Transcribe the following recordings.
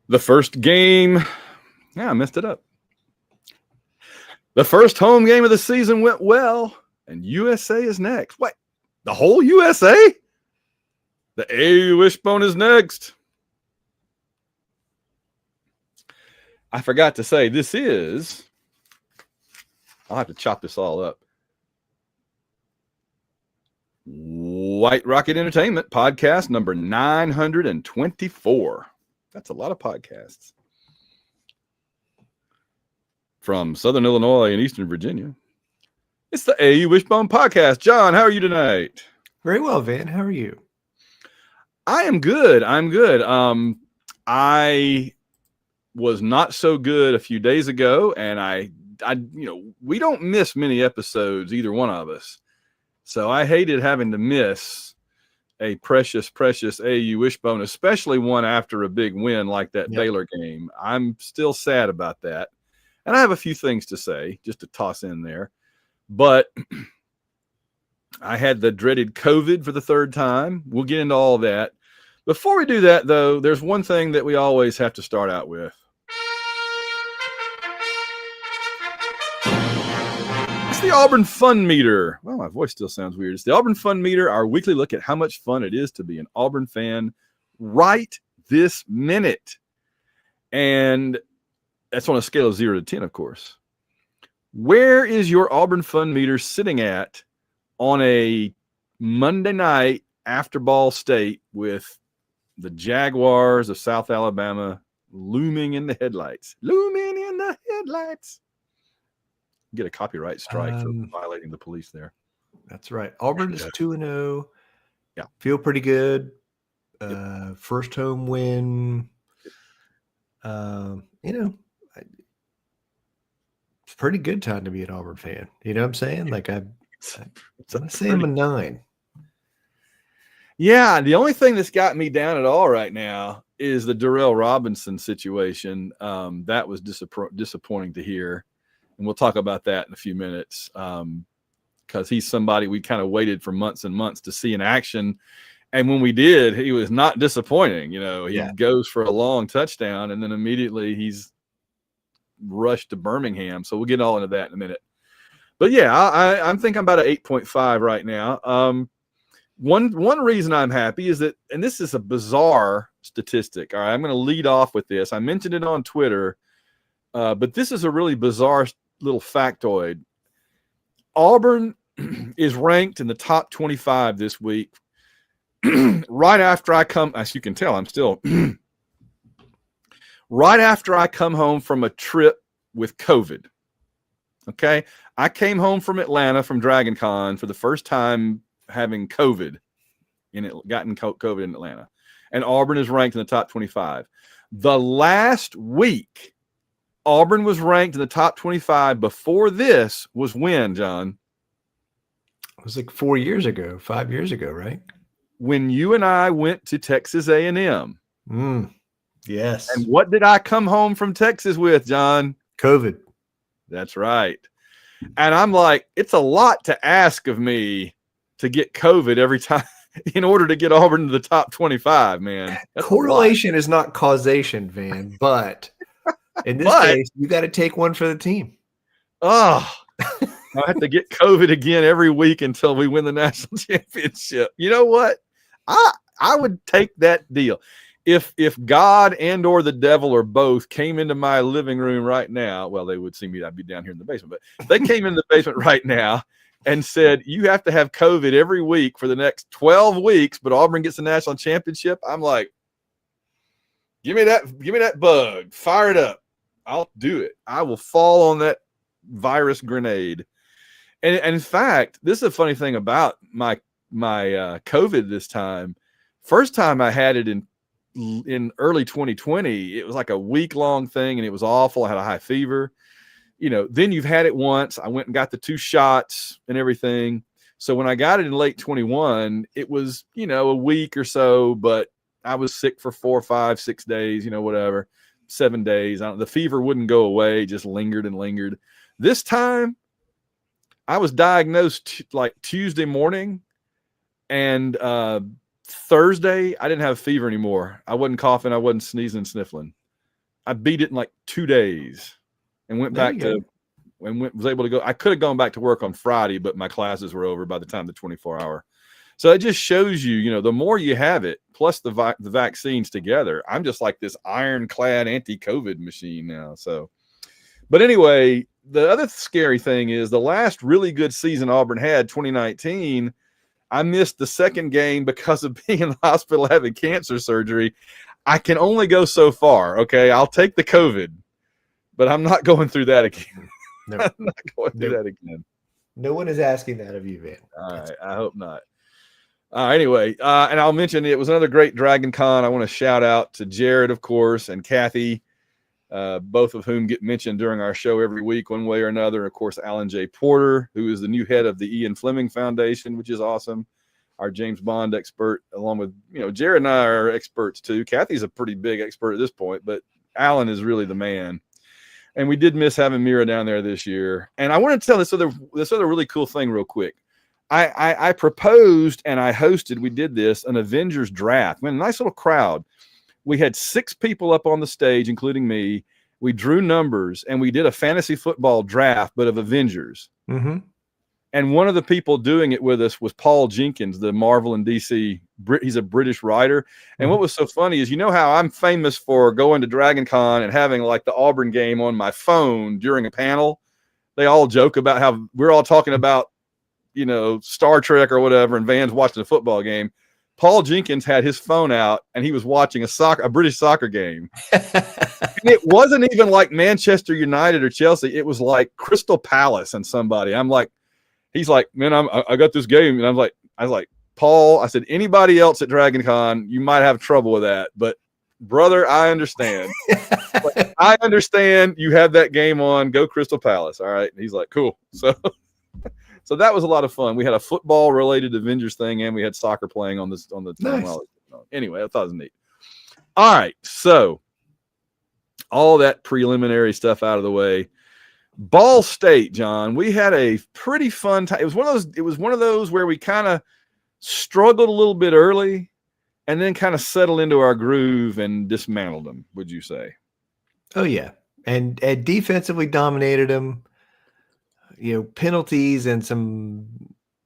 The first game, I messed it up. The first home game of the season went well, and USA is next. What? The whole USA? The AU Wishbone is next. I forgot to say, this is, I'll have to chop this all up. White Rocket Entertainment podcast number 924. That's a lot of podcasts. From Southern Illinois and Eastern Virginia. It's the AU Wishbone podcast. John, how are you tonight? Very well, Van. How are you? I am good. I'm good. I was not so good a few days ago, and I we don't miss many episodes, either one of us. So I hated having to miss a precious AU Wishbone, especially one after a big win like that Baylor game. I'm still sad about that. And I have a few things to say, just to toss in there. But I had the dreaded COVID for the third time. We'll get into all that. Before we do that, though, there's one thing that we always have to start out with. It's the Auburn Fun Meter. Well, my voice still sounds weird. It's the Auburn Fun Meter, our weekly look at how much fun it is to be an Auburn fan right this minute. And that's on a scale of 0 to 10, of course. Where is your Auburn Fun Meter sitting at on a Monday night after Ball State with the Jaguars of South Alabama looming in the headlights? Looming in the headlights. Get a copyright strike for violating the police there. That's right. Auburn is 2-0. Yeah. Feel pretty good. First home win. It's a pretty good time to be an Auburn fan. You know what I'm saying? Like I'm saying I'm a 9. Yeah, the only thing that's got me down at all right now is the Darrell Robinson situation. That was disappointing to hear. And we'll talk about that in a few minutes because he's somebody we kind of waited for months and months to see in action. And when we did, he was not disappointing. He goes for a long touchdown, and then immediately he's rushed to Birmingham. So we'll get all into that in a minute. But yeah, I'm thinking about an 8.5 right now. One reason I'm happy is that, and this is a bizarre statistic. All right, I'm going to lead off with this. I mentioned it on Twitter, but this is a really bizarre little factoid. Auburn is ranked in the top 25 this week. Right after I come, as you can tell, I'm still right after I come home from a trip with COVID. Okay. I came home from Atlanta from Dragon Con for the first time having COVID gotten COVID in Atlanta, and Auburn is ranked in the top 25. The last week Auburn was ranked in the top 25 before this was when, John? It was like 5 years ago, right? When you and I went to Texas A&M. Yes. And what did I come home from Texas with, John? COVID. That's right. And I'm like, it's a lot to ask of me to get COVID every time in order to get Auburn to the top 25. Man. That's correlation is not causation, Van, but in this case, you got to take one for the team. Oh, I have to get COVID again every week until we win the national championship. You know what? I would take that deal. If God and or the devil or both came into my living room right now, well, they would see me. I'd be down here in the basement. But if they came into the basement right now and said, you have to have COVID every week for the next 12 weeks, but Auburn gets the national championship, I'm like, give me that bug. Fire it up. I'll do it. I will fall on that virus grenade. And in fact, this is a funny thing about my COVID this time. First time I had it in early 2020, it was like a week-long thing, and it was awful. I had a high fever. Then you've had it once. I went and got the 2 shots and everything. So when I got it in late 21, it was, a week or so, but I was sick for 4, 5, 6 days, whatever, 7 days. The fever wouldn't go away, just lingered and lingered. This time, I was diagnosed like Tuesday morning, and Thursday, I didn't have a fever anymore. I wasn't coughing. I wasn't sneezing and sniffling. I beat it in like 2 days and went back to was able to go. I could have gone back to work on Friday, but my classes were over by the time the 24-hour. So it just shows you, the more you have it, plus the vaccines together, I'm just like this ironclad anti-COVID machine now. So, but anyway, the other scary thing is the last really good season Auburn had, 2019, I missed the second game because of being in the hospital having cancer surgery. I can only go so far. Okay. I'll take the COVID, but I'm not going through that again. No. I'm not going through that again. No one is asking that of you, Van. All right. I hope not. Anyway, and I'll mention it was another great Dragon Con. I want to shout out to Jared, of course, and Kathy, both of whom get mentioned during our show every week, one way or another. Of course, Alan J. Porter, who is the new head of the Ian Fleming Foundation, which is awesome. Our James Bond expert, along with, Jared and I are experts too. Kathy's a pretty big expert at this point, but Alan is really the man. And we did miss having Mira down there this year. And I want to tell this other really cool thing real quick. I proposed and I hosted, we did this, an Avengers draft. We had a nice little crowd. We had 6 people up on the stage, including me. We drew numbers and we did a fantasy football draft, but of Avengers. Mm-hmm. And one of the people doing it with us was Paul Jenkins, the Marvel and DC. He's a British writer. And what was so funny is, how I'm famous for going to Dragon Con and having like the Auburn game on my phone during a panel. They all joke about how we're all talking about, Star Trek or whatever, and Van's watching a football game. Paul Jenkins had his phone out and he was watching a British soccer game. And it wasn't even like Manchester United or Chelsea. It was like Crystal Palace and somebody. He's like, man, I got this game. And I was like, Paul, I said, anybody else at Dragon Con, you might have trouble with that. But brother, I understand. I understand you have that game on. Go Crystal Palace. All right. And he's like, cool. So that was a lot of fun. We had a football related Avengers thing and we had soccer playing on the nice. Anyway, I thought it was neat. All right. So all that preliminary stuff out of the way. Ball State, John, we had a pretty fun time. It was one of those where we kind of struggled a little bit early and then kind of settled into our groove and dismantled them, would you say? Oh, yeah. And defensively dominated them. Penalties and some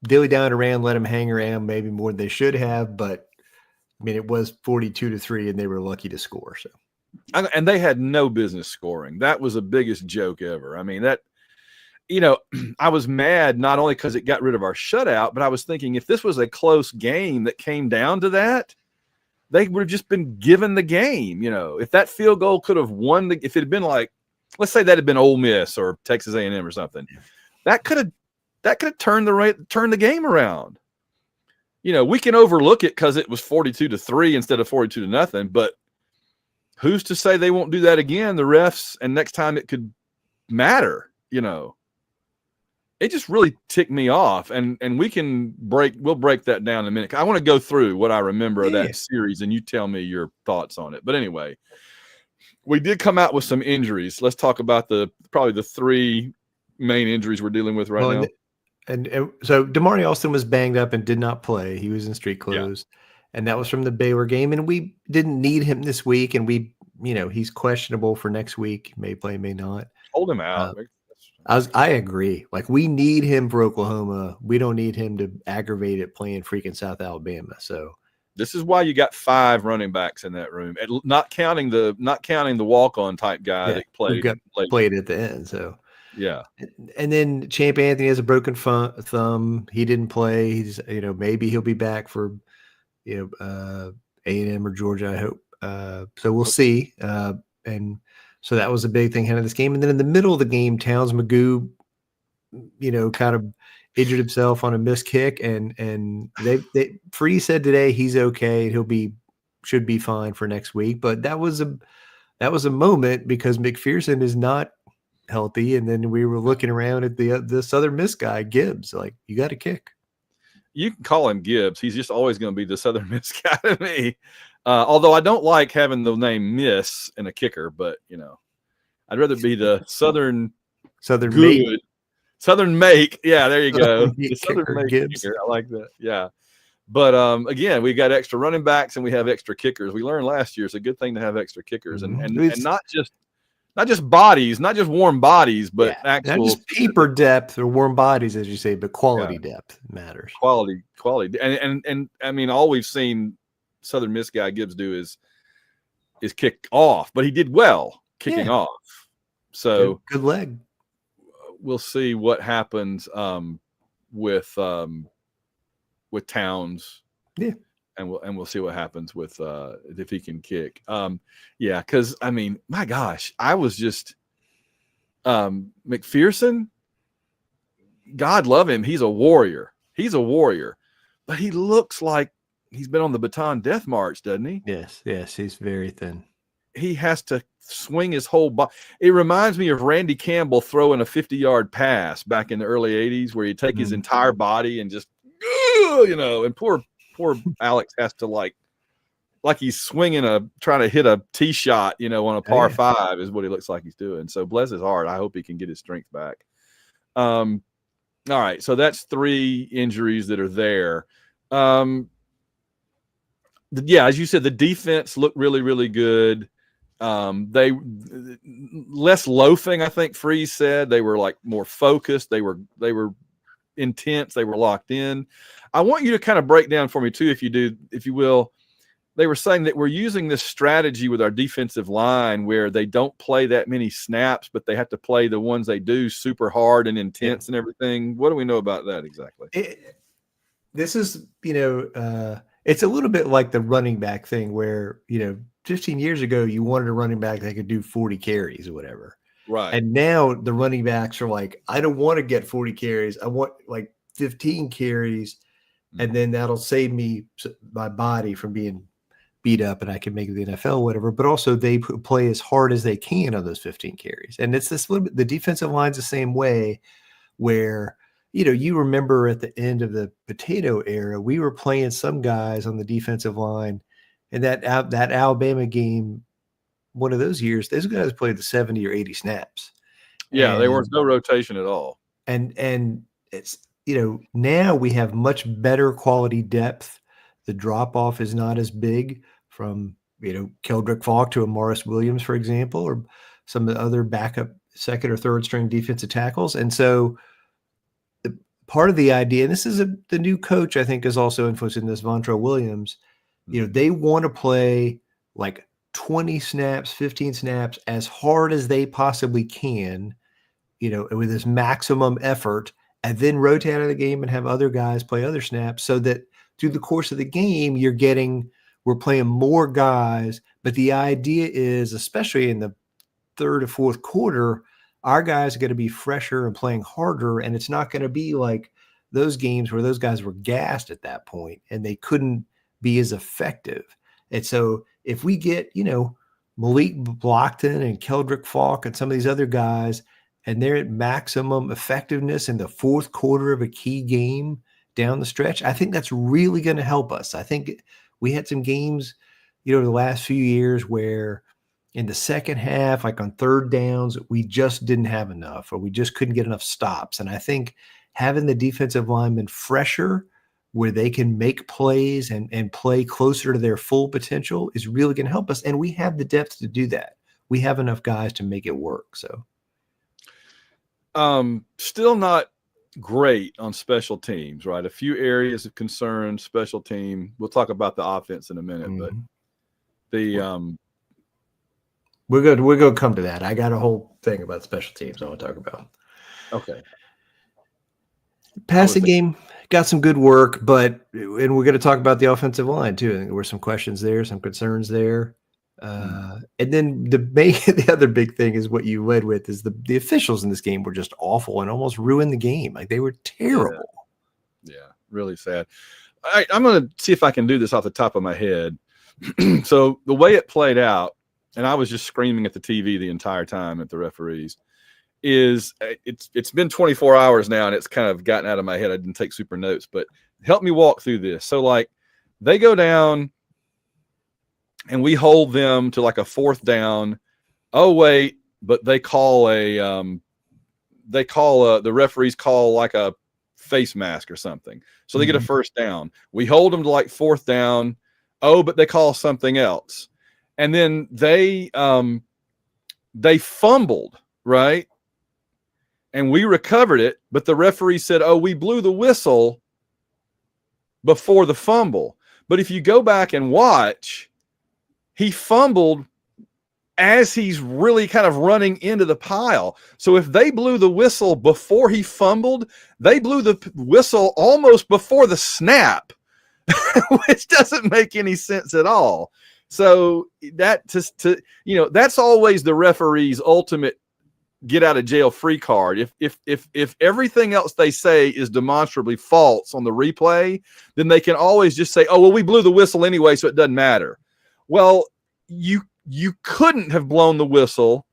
dilly down around, let them hang around maybe more than they should have. But, it was 42-3 and they were lucky to score. So. And they had no business scoring. That was the biggest joke ever. I was mad not only because it got rid of our shutout, but I was thinking if this was a close game that came down to that, they would have just been given the game. If that field goal could have won, if it had been like, let's say that had been Ole Miss or Texas A&M or something, that could have turned the game around. We can overlook it because it was 42-3 instead of 42-0, but who's to say they won't do that again? The refs, and next time it could matter, It just really ticked me off, and we'll break that down in a minute. I want to go through what I remember of that series, and you tell me your thoughts on it. But anyway, we did come out with some injuries. Let's talk about probably the 3 main injuries we're dealing with now. And so Damari Alston was banged up and did not play. He was in street clothes. Yeah. And that was from the Baylor game. And we didn't need him this week. And he's questionable for next week. May play, may not. Hold him out. I agree. Like, we need him for Oklahoma. We don't need him to aggravate it playing freaking South Alabama. So this is why you got 5 running backs in that room, not counting the walk-on type guy that played at the end. So yeah. And then Champ Anthony has a broken thumb. He didn't play. He's maybe he'll be back for A&M or Georgia, I hope. So we'll see. And so that was a big thing heading this game. And then in the middle of the game, Towns Magoo, kind of injured himself on a missed kick. And Free said today he's okay. Should be fine for next week. But that was a moment because McPherson is not healthy. And then we were looking around at the Southern Miss guy, Gibbs, like, you got to kick. You can call him Gibbs. He's just always going to be the Southern Miss guy to me. Although I don't like having the name Miss in a kicker, but I'd rather be the Southern good. Make. Southern Make. Yeah, there you go. The Southern Make Gibbs. kicker. I like that. Yeah. But again, we got extra running backs and we have extra kickers. We learned last year it's a good thing to have extra kickers, and not just bodies, not just warm bodies, but actual not just paper depth or warm bodies, as you say, but quality depth matters. Quality, and I mean, all we've seen Southern Miss guy Gibbs do is kick off, but he did well kicking off. So good leg. We'll see what happens with Towns. Yeah. And we'll see what happens with if he can kick. Because I mean, my gosh, I was just McPherson. God love him. He's a warrior. But he looks like he's been on the Baton Death March, doesn't he? Yes, he's very thin. He has to swing his whole body. It reminds me of Randy Campbell throwing a 50-yard pass back in the early 80s where he'd take his entire body and just, and poor Alex has to like he's swinging trying to hit a tee shot, on a par 5 is what he looks like he's doing. So bless his heart. I hope he can get his strength back. All right. So that's 3 injuries that are there. As you said, the defense looked really, really good. They less loafing, I think Freeze said. They were like more focused. They were intense. They were locked in. I want you to kind of break down for me too, if you will. They were saying that we're using this strategy with our defensive line where they don't play that many snaps, but they have to play the ones they do super hard and intense and everything. What do we know about that exactly? This is, it's a little bit like the running back thing where, 15 years ago, you wanted a running back that could do 40 carries or whatever. Right. And now the running backs are like, I don't want to get 40 carries. I want like 15 carries. And then that'll save my body from being beat up and I can make the NFL or whatever. But also they play as hard as they can on those 15 carries. And it's this little bit, the defensive line's the same way where, you remember at the end of the potato era, we were playing some guys on the defensive line. And that Alabama game, one of those years, those guys played the 70 or 80 snaps. Yeah, there was no rotation at all. And it's, now we have much better quality depth. The drop off is not as big from, Keldrick Falk to a Morris Williams, for example, or some of the other backup second or third string defensive tackles. And so part of the idea, and this is the new coach, I think, is also influencing this, Vontrell Williams. They want to play like 20 snaps, 15 snaps as hard as they possibly can, with this maximum effort, and then rotate out of the game and have other guys play other snaps so that through the course of the game, we're playing more guys. But the idea is, especially in the third or fourth quarter, our guys are going to be fresher and playing harder. And it's not going to be like those games where those guys were gassed at that point and they couldn't be as effective. And so if we get, Malik Blockton and Keldrick Falk and some of these other guys, and they're at maximum effectiveness in the fourth quarter of a key game down the stretch, I think that's really going to help us. I think we had some games, the last few years where in the second half, like on third downs, we just didn't have enough, or we just couldn't get enough stops. And I think having the defensive linemen fresher where they can make plays and play closer to their full potential is really going to help us. And we have the depth to do that. We have enough guys to make it work. So still not great on special teams, right? A few areas of concern, special team. We'll talk about the offense in a minute, but we're going to come to that. I got a whole thing about special teams I want to talk about. Okay. Passing game got some good work, and we're going to talk about the offensive line too. I think there were some questions there, some concerns there. And then the other big thing is what you led with is the officials in this game were just awful and almost ruined the game. Like they were terrible. Yeah, really sad. I'm going to see if I can do this off the top of my head. So the way it played out, and I was just screaming at the TV the entire time at the referees, is it's been 24 hours now and it's kind of gotten out of my head. I didn't take super notes, but help me walk through this. So like they go down and we hold them to like a fourth down. Oh wait, but the referees call like a face mask or something. So they get a first down. We hold them to like fourth down. Oh, but they call something else. And then they fumbled, right? And we recovered it, but the referee said, oh, we blew the whistle before the fumble. But if you go back and watch, he fumbled as he's really kind of running into the pile. So if they blew the whistle before he fumbled, they blew the whistle almost before the snap, which doesn't make any sense at all. So that that's always the referee's ultimate get out of jail free card. If everything else they say is demonstrably false on the replay, then they can always just say, oh, well, we blew the whistle anyway, so it doesn't matter. Well, you couldn't have blown the whistle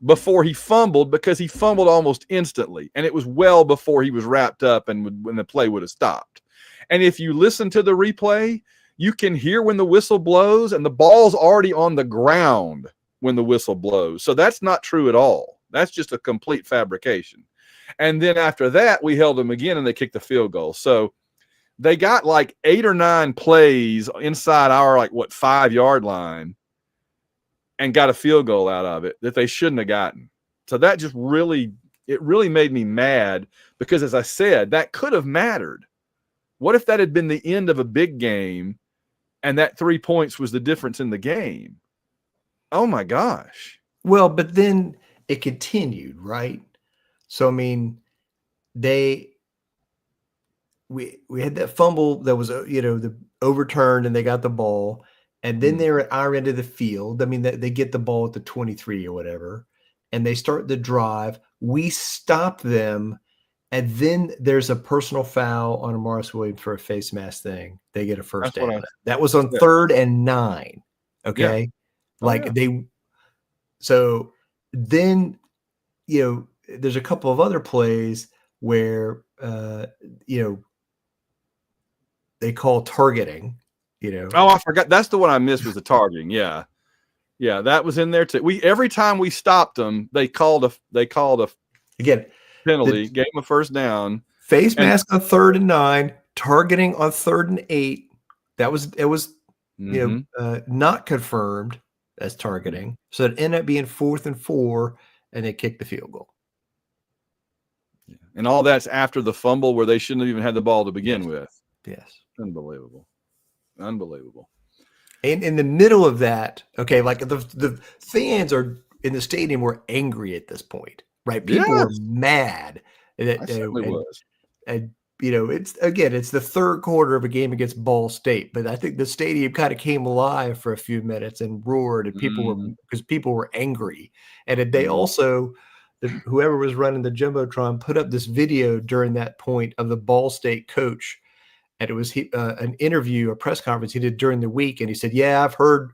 before he fumbled, because he fumbled almost instantly, and it was well before he was wrapped up and when the play would have stopped. And if you listen to the replay, you can hear when the whistle blows, and the ball's already on the ground when the whistle blows. So that's not true at all. That's just a complete fabrication. And then after that, we held them again, and they kicked the field goal. So they got like 8 or 9 plays inside our 5-yard line and got a field goal out of it that they shouldn't have gotten. So that just really made me mad, because as I said, that could have mattered. What if that had been the end of a big game and that 3 points was the difference in the game? Oh my gosh. Well, but then it continued, right? So, I mean, we had that fumble that was, the overturned, and they got the ball, and then they're at our end of the field. I mean, they get the ball at the 23 or whatever, and they start the drive. We stop them, and then there's a personal foul on Amaris Williams for a face mask thing. They get a first down. That was on 3rd and 9. Okay. Yeah. So then, there's a couple of other plays where, they call targeting, Oh, I forgot. That's the one I missed, was the targeting. Yeah. Yeah. That was in there too. Every time we stopped them, they called a again penalty, gave them a first down. Face mask on 3rd and 9, targeting on 3rd and 8. It was not confirmed as targeting. So it ended up being 4th and 4, and they kicked the field goal. Yeah. And all that's after the fumble where they shouldn't have even had the ball to begin with. Yes. Unbelievable. And in the middle of that, okay, like the fans are in the stadium were angry at this point, right? People were mad. I certainly was. And it's the 3rd quarter of a game against Ball State, but I think the stadium kind of came alive for a few minutes and roared, and people were angry. And they also, whoever was running the Jumbotron put up this video during that point of the Ball State coach. And it was an interview, a press conference he did during the week. And he said, yeah, I've heard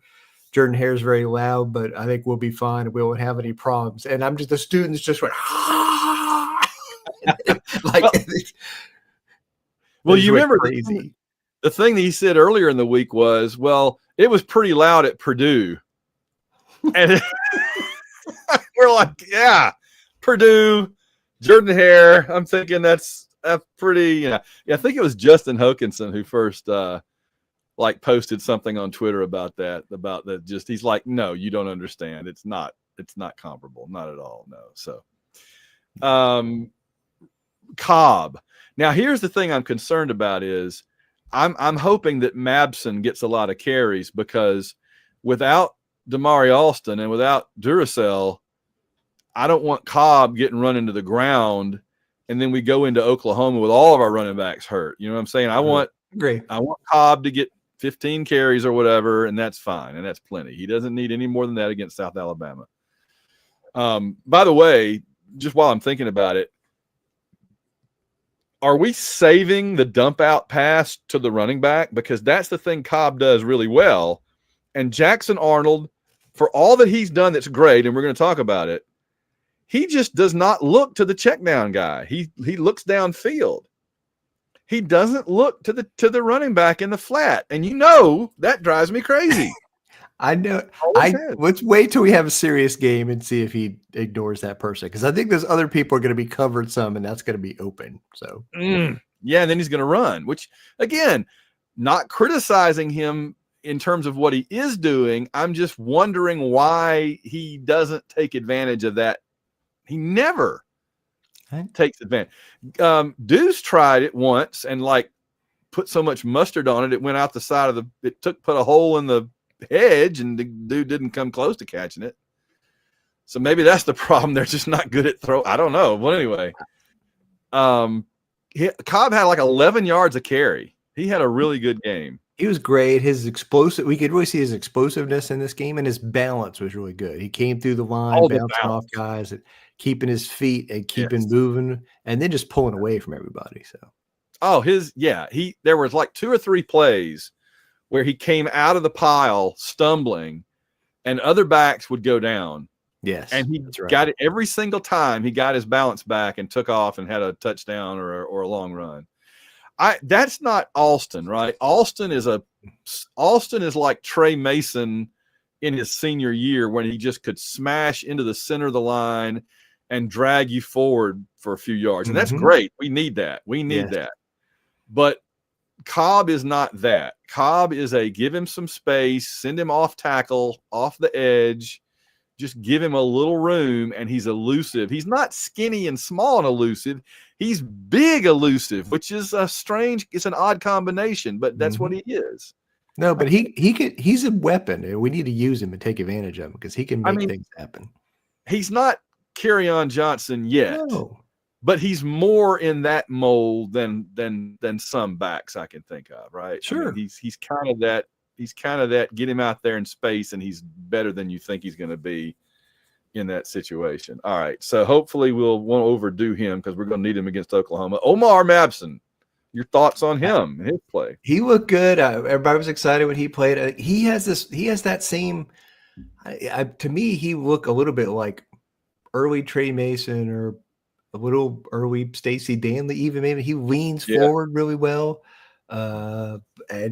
Jordan Hare's very loud, but I think we'll be fine and we won't have any problems. And the students just went, well, you remember crazy. The thing that he said earlier in the week was, well, it was pretty loud at Purdue. And we're like, yeah, Purdue, Jordan Hare. I'm thinking that's pretty, I think it was Justin Hokanson who first posted something on Twitter about that. He's like, no, you don't understand. It's not comparable, not at all. No. So Cobb. Now here's the thing I'm concerned about is I'm hoping that Mabson gets a lot of carries, because without Damari Alston and without Duracell, I don't want Cobb getting run into the ground, and then we go into Oklahoma with all of our running backs hurt. You know what I'm saying? I want Cobb to get 15 carries or whatever, and that's fine, and that's plenty. He doesn't need any more than that against South Alabama. By the way, just while I'm thinking about it, are we saving the dump out pass to the running back? Because that's the thing Cobb does really well. And Jackson Arnold, for all that he's done that's great, and we're going to talk about it, he just does not look to the check down guy. He looks downfield. He doesn't look to the running back in the flat. And that drives me crazy. I know. Always has. Let's wait till we have a serious game and see if he ignores that person, because I think those other people are going to be covered some, and that's going to be open. So Yeah, and then he's going to run. Which again, not criticizing him in terms of what he is doing. I'm just wondering why he doesn't take advantage of that. He never takes advantage. Deuce tried it once and like put so much mustard on it, it went out the side of put a hole in the hedge, and the dude didn't come close to catching it. So maybe that's the problem. They're just not good at throw. I don't know. Well, anyway, Cobb had like 11 yards of carry. He had a really good game. he was great. We could really see his explosiveness in this game, and his balance was really good. He came through the line, bouncing off guys, and keeping his feet and keeping moving, and then just pulling away from everybody. So, there was like 2 or 3 plays where he came out of the pile stumbling, and other backs would go down. Yes, and he got it every single time. He got his balance back and took off and had a touchdown or a long run. That's not Alston, right? Alston is like Trey Mason in his senior year, when he just could smash into the center of the line and drag you forward for a few yards. And that's great. We need that. That. But Cobb is not that. Cobb is give him some space, send him off tackle, off the edge, just give him a little room, and he's elusive. He's not skinny and small and elusive. He's big elusive, which is it's an odd combination, but that's what he is. No, but he's a weapon, and we need to use him and take advantage of him, because he can make things happen. He's not Kerryon Johnson yet. No. But he's more in that mold than some backs I can think of, right? Sure. He's kind of that. He's kind of that. Get him out there in space, and he's better than you think he's going to be in that situation. All right, so hopefully we'll won't overdo him, because we're going to need him against Oklahoma. Omar Mabson, your thoughts on him and his play? He looked good. Everybody was excited when he played. He has that same. To me, he looked a little bit like early Trey Mason, or a little early Stacey Danley, even maybe. He leans forward really well, and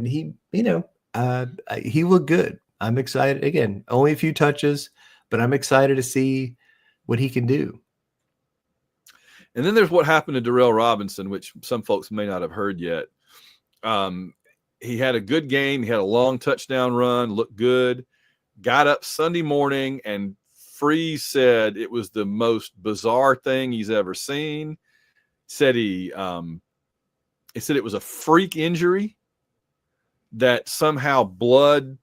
he looked good. I'm excited. Again, only a few touches, but I'm excited to see what he can do. And then there's what happened to Darrell Robinson, which some folks may not have heard yet. He had a good game. He had a long touchdown run, looked good, got up Sunday morning, and Freeze said it was the most bizarre thing he's ever seen. Said he said it was a freak injury, that somehow blood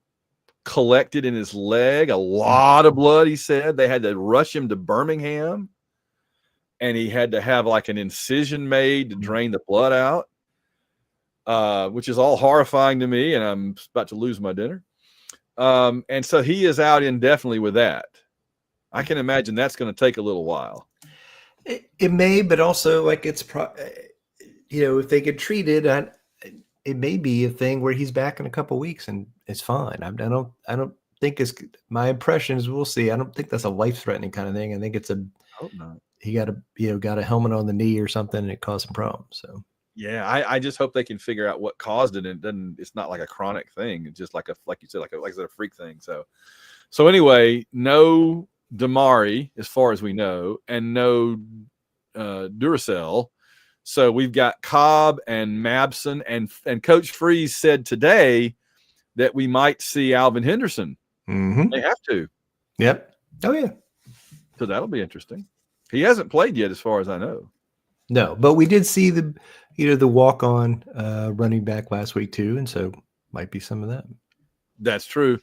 collected in his leg, a lot of blood. He said they had to rush him to Birmingham, and he had to have like an incision made to drain the blood out, which is all horrifying to me, and I'm about to lose my dinner. And so he is out indefinitely with that. I can imagine that's going to take a little while. It may, but also like if they get treated, it may be a thing where he's back in a couple of weeks and it's fine. I don't think my impression is, we'll see. I don't think that's a life-threatening kind of thing. I think it's hope not. He got a helmet on the knee or something, and it caused some problems. So yeah, I just hope they can figure out what caused it, and it's not like a chronic thing. It's just like you said, like I said, a freak thing. So anyway, no Damari as far as we know, and no Duracell. So we've got Cobb and Mabson, and Coach Freeze said today that we might see Alvin Henderson. They have to. Yep. Oh yeah. So that'll be interesting. He hasn't played yet, as far as I know. No, but we did see the walk-on running back last week too, and so might be some of that. That's true.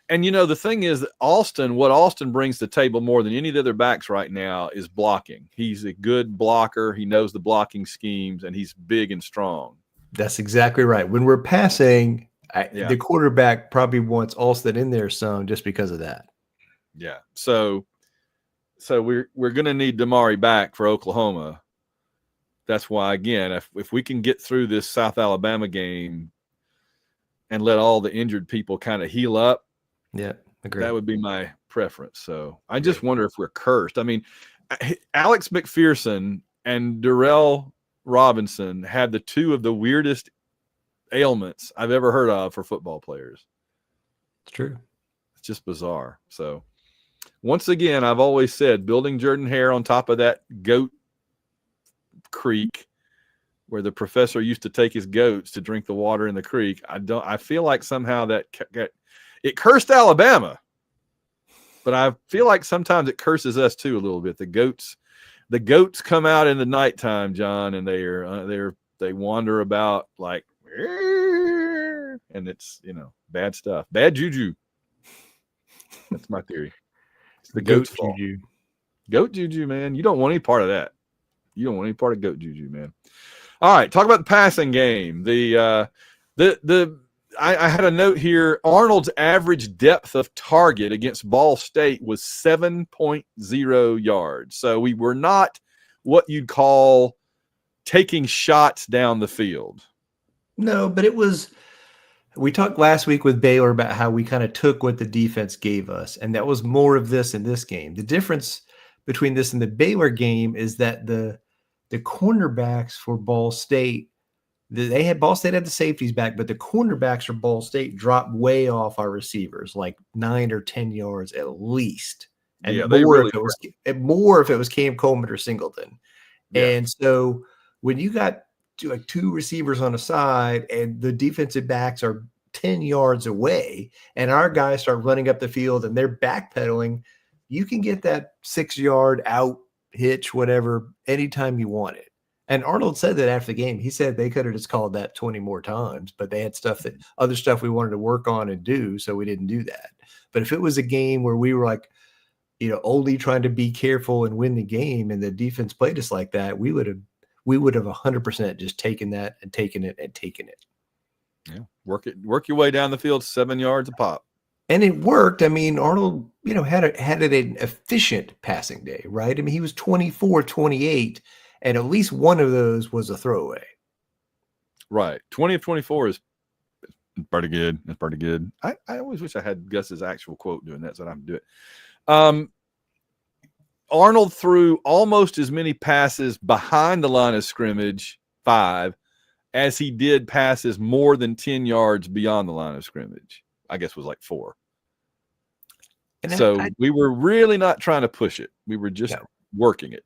And the thing is that what Alston brings to the table more than any of the other backs right now is blocking. He's a good blocker. He knows the blocking schemes, and he's big and strong. That's exactly right. When we're passing, the quarterback probably wants Alston in there some, just because of that. Yeah. So we're going to need Damari back for Oklahoma. That's why, again, if we can get through this South Alabama game and let all the injured people kind of heal up, agree. That would be my preference. So I just wonder if we're cursed. I mean, Alex McPherson and Darrell Robinson had the two of the weirdest ailments I've ever heard of for football players. It's true. It's just bizarre. So once again, I've always said building Jordan-Hare on top of that goat creek where the professor used to take his goats to drink the water in the creek. I feel like somehow that it cursed Alabama, but I feel like sometimes it curses us too a little bit. The goats come out in the nighttime, John, and they wander about like, and it's, bad stuff, bad juju. That's my theory. It's the goat juju. Goat juju, man. You don't want any part of that. You don't want any part of goat juju, man. All right, talk about the passing game. I had a note here. Arnold's average depth of target against Ball State was 7.0 yards. So we were not what you'd call taking shots down the field. No, but it was. We talked last week with Baylor about how we kind of took what the defense gave us, and that was more of this in this game. The difference between this and the Baylor game is that the cornerbacks for Ball State, Ball State had the safeties back, but the cornerbacks for Ball State dropped way off our receivers, like 9 or 10 yards at least. And more if it was Cam Coleman or Singleton. Yeah. And so when you got like 2 receivers on a side and the defensive backs are 10 yards away and our guys start running up the field and they're backpedaling, you can get that 6-yard out hitch, whatever, anytime you want it. And Arnold said that after the game. He said they could have just called that 20 more times, but they had other stuff we wanted to work on and do, so we didn't do that. But if it was a game where we were like, only trying to be careful and win the game, and the defense played us like that, we would have 100% just taken that and taken it and taken it. Yeah, work your way down the field 7 yards a pop. And it worked. I mean, Arnold, had an efficient passing day, right? I mean, he was 24-28, and at least one of those was a throwaway. Right. 20 of 24 is pretty good. That's pretty good. I always wish I had Gus's actual quote doing that so I don't have to do it. Arnold threw almost as many passes behind the line of scrimmage, 5, as he did passes more than 10 yards beyond the line of scrimmage. I guess it was like 4. And so we were really not trying to push it. We were just working it.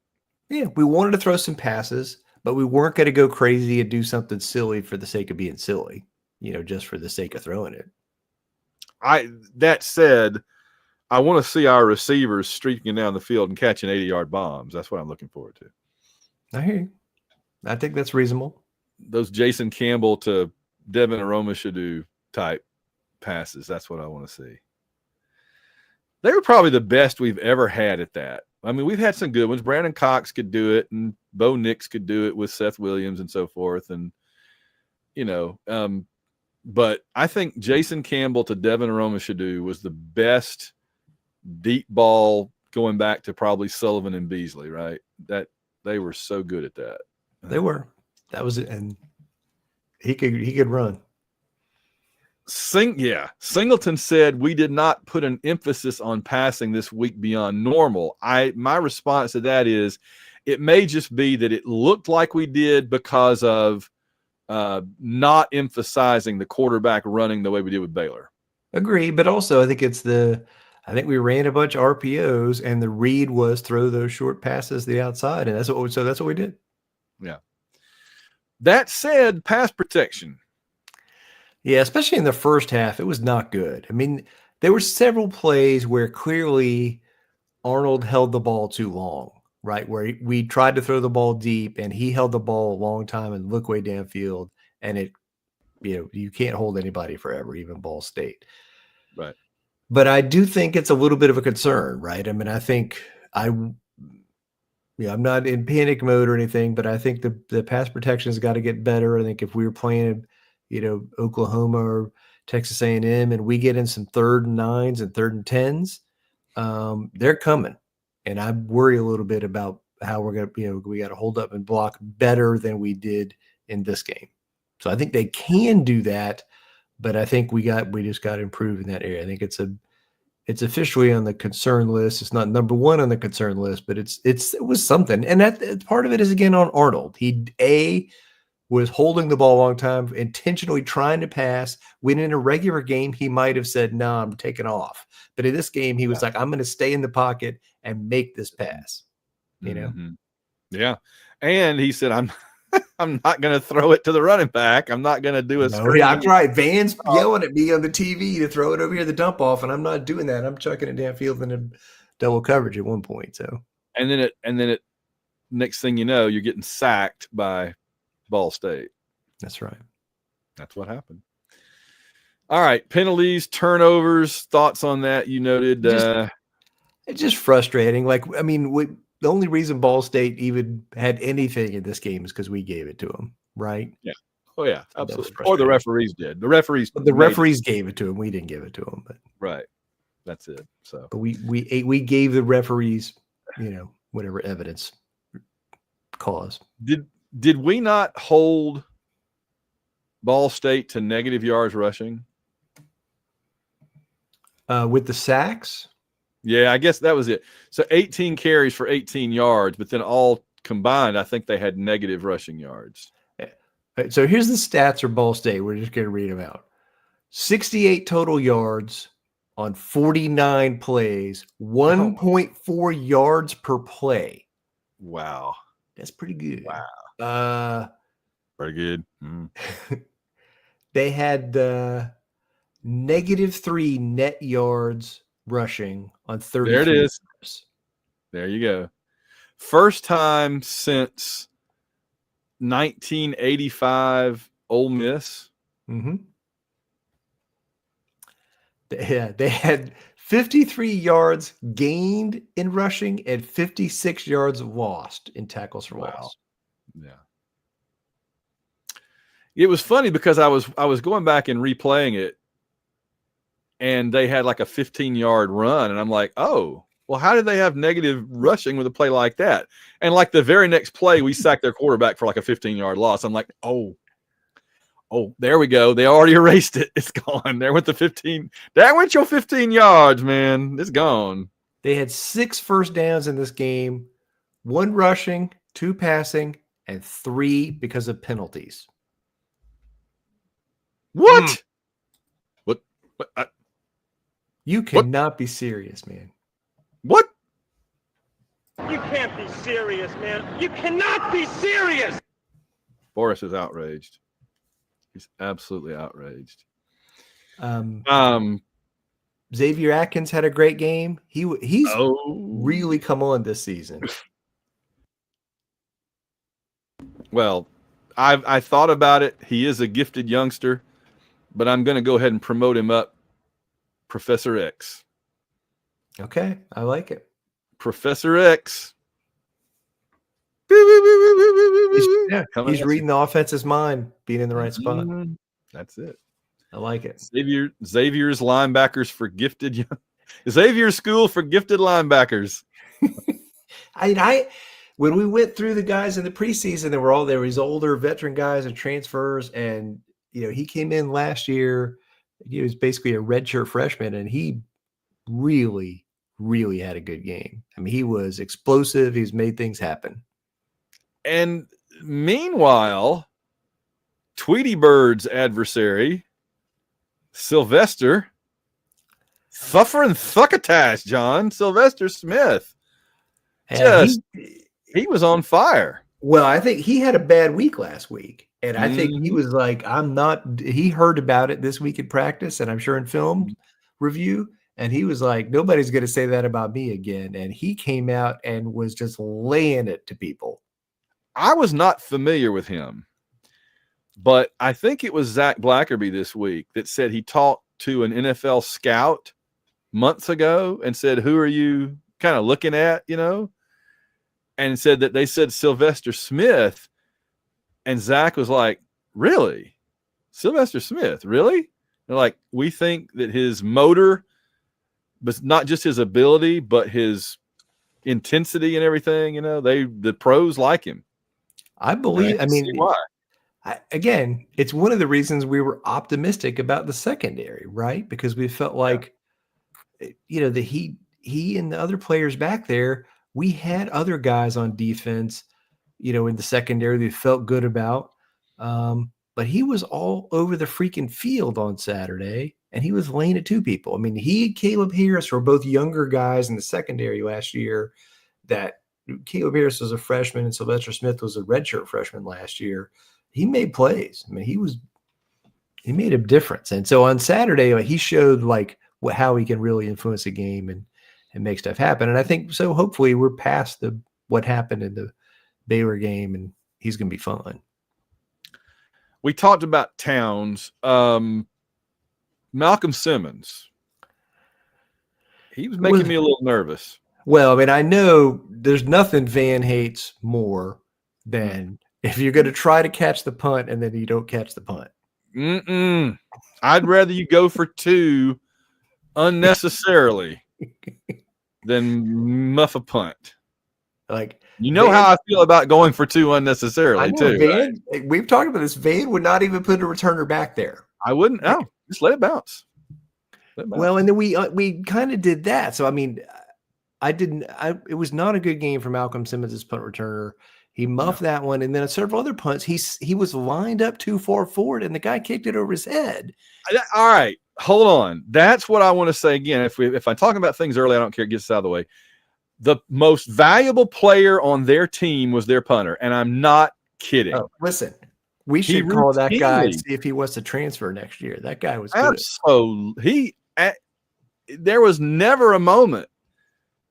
Yeah, we wanted to throw some passes, but we weren't going to go crazy and do something silly for the sake of being silly, just for the sake of throwing it. That said, I want to see our receivers streaking down the field and catching 80-yard bombs. That's what I'm looking forward to. I hear you. I think that's reasonable. Those Jason Campbell to Devin Aromashadu type passes. That's what I want to see. They were probably the best we've ever had at that. I mean, we've had some good ones. Brandon Cox could do it, and Bo Nix could do it with Seth Williams and so forth. And, but I think Jason Campbell to Devin Aromashadu was the best deep ball going back to probably Sullivan and Beasley, right? That they were so good at that. They were. That was it. And he could run. Singleton said we did not put an emphasis on passing this week beyond normal. My response to that is it may just be that it looked like we did because of not emphasizing the quarterback running the way we did with Baylor. Agree, but also I think we ran a bunch of RPOs and the read was throw those short passes to the outside, and that's what we did. Yeah. That said, pass protection. Yeah, especially in the first half, it was not good. I mean, there were several plays where clearly Arnold held the ball too long, right? Where we tried to throw the ball deep and he held the ball a long time and looked way downfield, and you can't hold anybody forever, even Ball State. Right. But I do think it's a little bit of a concern, right? I mean, I'm not in panic mode or anything, but I think the pass protection has got to get better. I think if we were playing, Oklahoma or Texas A&M and we get in some 3rd and 9s and 3rd and 10s, they're coming. And I worry a little bit about how we're going to, we got to hold up and block better than we did in this game. So I think they can do that, but I think we just got to improve in that area. I think it's officially on the concern list. It's not number 1 on the concern list, but it was something. And that part of it is again on Arnold. He was holding the ball a long time, intentionally trying to pass. When in a regular game, he might have said, "No, I'm taking off." But in this game, he was like, "I'm going to stay in the pocket and make this pass." You know? Yeah. And he said, I'm not going to throw it to the running back. I'm not going to do a screen. Yeah, that's right. Van's yelling at me on the TV to throw it over here, the dump off, and I'm not doing that. I'm chucking it downfield in double coverage at one point. So, and then it, next thing you know, you're getting sacked by Ball State. That's right. That's what happened. All right, penalties, turnovers, thoughts on that? You noted it's just frustrating. Like, I mean, the only reason Ball State even had anything in this game is because we gave it to them, right? Yeah. Oh yeah, absolutely. Or the referees did. The referees gave it to them. We didn't give it to them, but right. That's it. So, but we gave the referees, whatever evidence cause. Did we not hold Ball State to negative yards rushing? With the sacks? Yeah, I guess that was it. So 18 carries for 18 yards, but then all combined, I think they had negative rushing yards. So here's the stats for Ball State. We're just going to read them out. 68 total yards on 49 plays, 1.4 yards per play. Wow. That's pretty good. Wow. Pretty good. They had -3 net yards rushing on 30. There it is. There you go. First time since 1985 Ole Miss. Mm-hmm. They had 53 yards gained in rushing and 56 yards lost in tackles for loss. Yeah. It was funny because I was going back and replaying it, and they had like a 15-yard run, and I'm like, oh, well, how did they have negative rushing with a play like that? And like the very next play, we sacked their quarterback for like a 15-yard loss. I'm like, oh, there we go. They already erased it. It's gone. There went the 15. That went your 15 yards, man. It's gone. They had 6 first downs in this game, 1 rushing, 2 passing, and 3 because of penalties. What? What? You cannot be serious, man. What? You can't be serious, man. You cannot be serious. Boris is outraged. He's absolutely outraged. Xavier Atkins had a great game. He's really come on this season. Well, I thought about it. He is a gifted youngster, but I'm going to go ahead and promote him up. Professor X. Okay, I like it. Professor X. He's reading the offense's mind, being in the right spot. That's it. I like it. Xavier's linebackers for gifted. Xavier's school for gifted linebackers. When we went through the guys in the preseason, there were these older veteran guys and transfers, and he came in last year. He was basically a redshirt freshman, and he really, really had a good game. I mean, he was explosive. He's made things happen. And meanwhile, Tweety Bird's adversary, Sylvester, Thuckatash, John, Sylvester Smith. He was on fire. Well, I think he had a bad week last week. And I think he was like, he heard about it this week in practice, and I'm sure in film review. And he was like, nobody's going to say that about me again. And he came out and was just laying it to people. I was not familiar with him, but I think it was Zach Blackerby this week that said he talked to an NFL scout months ago and said, who are you kind of looking at, and said that they said Sylvester Smith. And Zach was like, really? Sylvester Smith, really? They're like, we think that his motor, but not just his ability, but his intensity and everything, the pros like him. I believe, why. Again, it's one of the reasons we were optimistic about the secondary, right? Because we felt like, that he and the other players back there, we had other guys on defense, in the secondary they felt good about. But he was all over the freaking field on Saturday, and he was laying it to people. I mean, he and Caleb Harris were both younger guys in the secondary last year. That Caleb Harris was a freshman, and Sylvester Smith was a redshirt freshman last year. He made plays. I mean, he made a difference. And so on Saturday, like, he showed how he can really influence a game and make stuff happen. And I think so. Hopefully, we're past what happened in the Baylor game, and he's going to be fun. We talked about Towns. Malcolm Simmons. He was making me a little nervous. Well, I mean, I know there's nothing Van hates more than if you're going to try to catch the punt and then you don't catch the punt. I'd rather you go for 2 unnecessarily than muff a punt. Like, Van, how I feel about going for 2 unnecessarily too. Van, right? We've talked about this. Van would not even put a returner back there. I wouldn't. No, just let it bounce. Well, and then we kind of did that. So I mean, it was not a good game for Malcolm Simmons as punt returner. He muffed that one, and then several other punts. He was lined up too far forward, and the guy kicked it over his head. All right, hold on. That's what I want to say again. If I'm talking about things early, I don't care. Get this out of the way. The most valuable player on their team was their punter, and I'm not kidding. Oh, listen, we should call that guy and see if he wants to transfer next year. That guy was good. So there was never a moment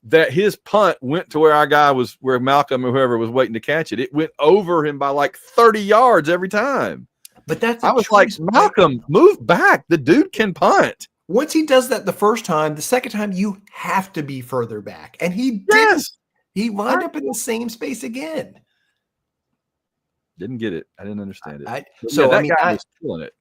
that his punt went to where our guy was, where Malcolm or whoever was waiting to catch it. It went over him by like 30 yards every time. But I was like, Malcolm, move back. The dude can punt. Once he does that the first time, the second time you have to be further back. And he did. Yes. He lined up in the same space again. Didn't get it. I didn't understand it. Guy was killing it.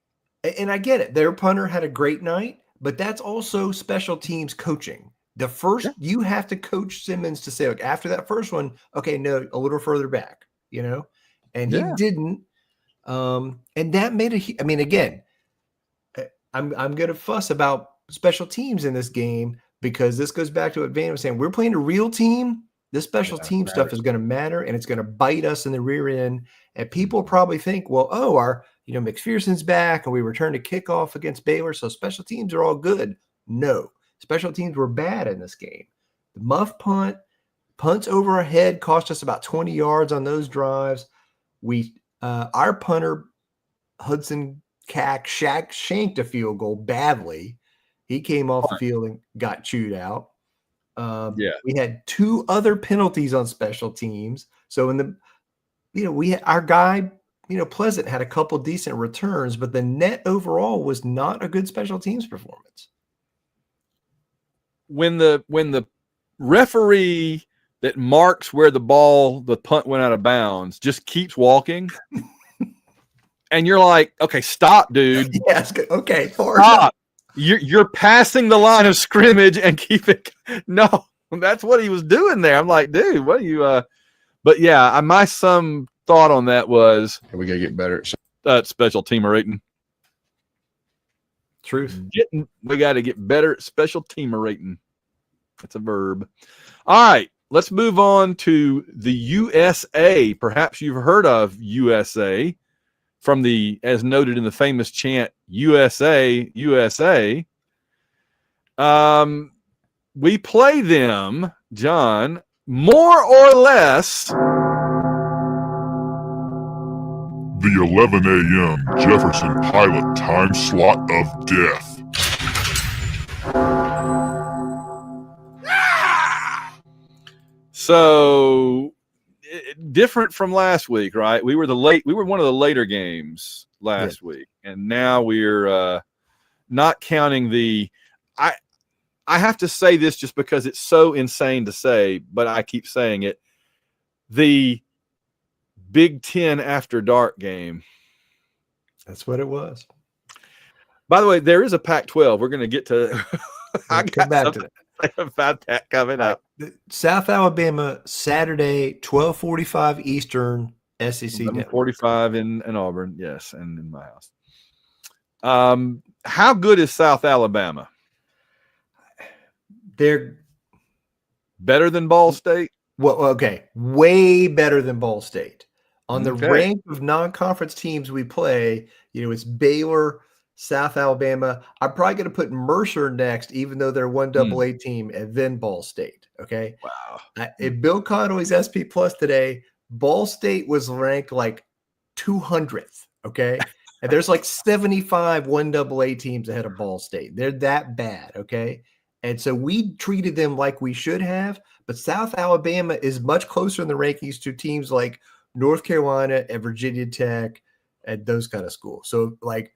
And I get it. Their punter had a great night, but that's also special teams coaching. The first, you have to coach Simmons to say, like, after that first one, okay, no, a little further back, and he didn't. And that made again, I'm going to fuss about special teams in this game because this goes back to what Van was saying. We're playing a real team. This special team stuff is going to matter, and it's going to bite us in the rear end. And people probably think, well, our McPherson's back, and we returned a kickoff against Baylor, so special teams are all good. No, special teams were bad in this game. The muff punts over our head cost us about 20 yards on those drives. Our punter Hudson Cack shanked a field goal badly. He came off the field and got chewed out. We had 2 other penalties on special teams. So we had our guy, Pleasant had a couple decent returns, but the net overall was not a good special teams performance. When the referee that marks where the punt went out of bounds just keeps walking. And you're like, okay, stop, dude. Yes, okay, stop. You're passing the line of scrimmage and keep it. No, that's what he was doing there. I'm like, dude, what are you? But yeah, my some thought on that was we gotta get better at special team rating. Truth. We got to get better at special team rating. That's a verb. All right, let's move on to the USA. Perhaps you've heard of USA. From as noted in the famous chant, USA, USA. We play them, John, more or less. The 11 a.m. Jefferson Pilot time slot of death. So different from last week, right? We were one of the later games last week, and now we're not counting the. I have to say this just because it's so insane to say, but I keep saying it. The Big Ten After Dark game. That's what it was. By the way, there is a Pac-12. We're going to get to. I come back to that. About that coming up. South Alabama, Saturday, 12:45 Eastern, SEC Network. 45 in Auburn, yes, and in my house. How good is South Alabama? They're better than Ball State? Well, okay, way better than Ball State. On the Okay. rank of non-conference teams we play, it's Baylor, South Alabama. I'm probably going to put Mercer next, even though they're one AA team, and then Ball State. Okay. Wow. In Bill Connolly's SP Plus today, Ball State was ranked like 200th. Okay. And there's like 75 one AA teams ahead of Ball State. They're that bad. Okay. And so we treated them like we should have, but South Alabama is much closer in the rankings to teams like North Carolina and Virginia Tech and those kind of schools. So like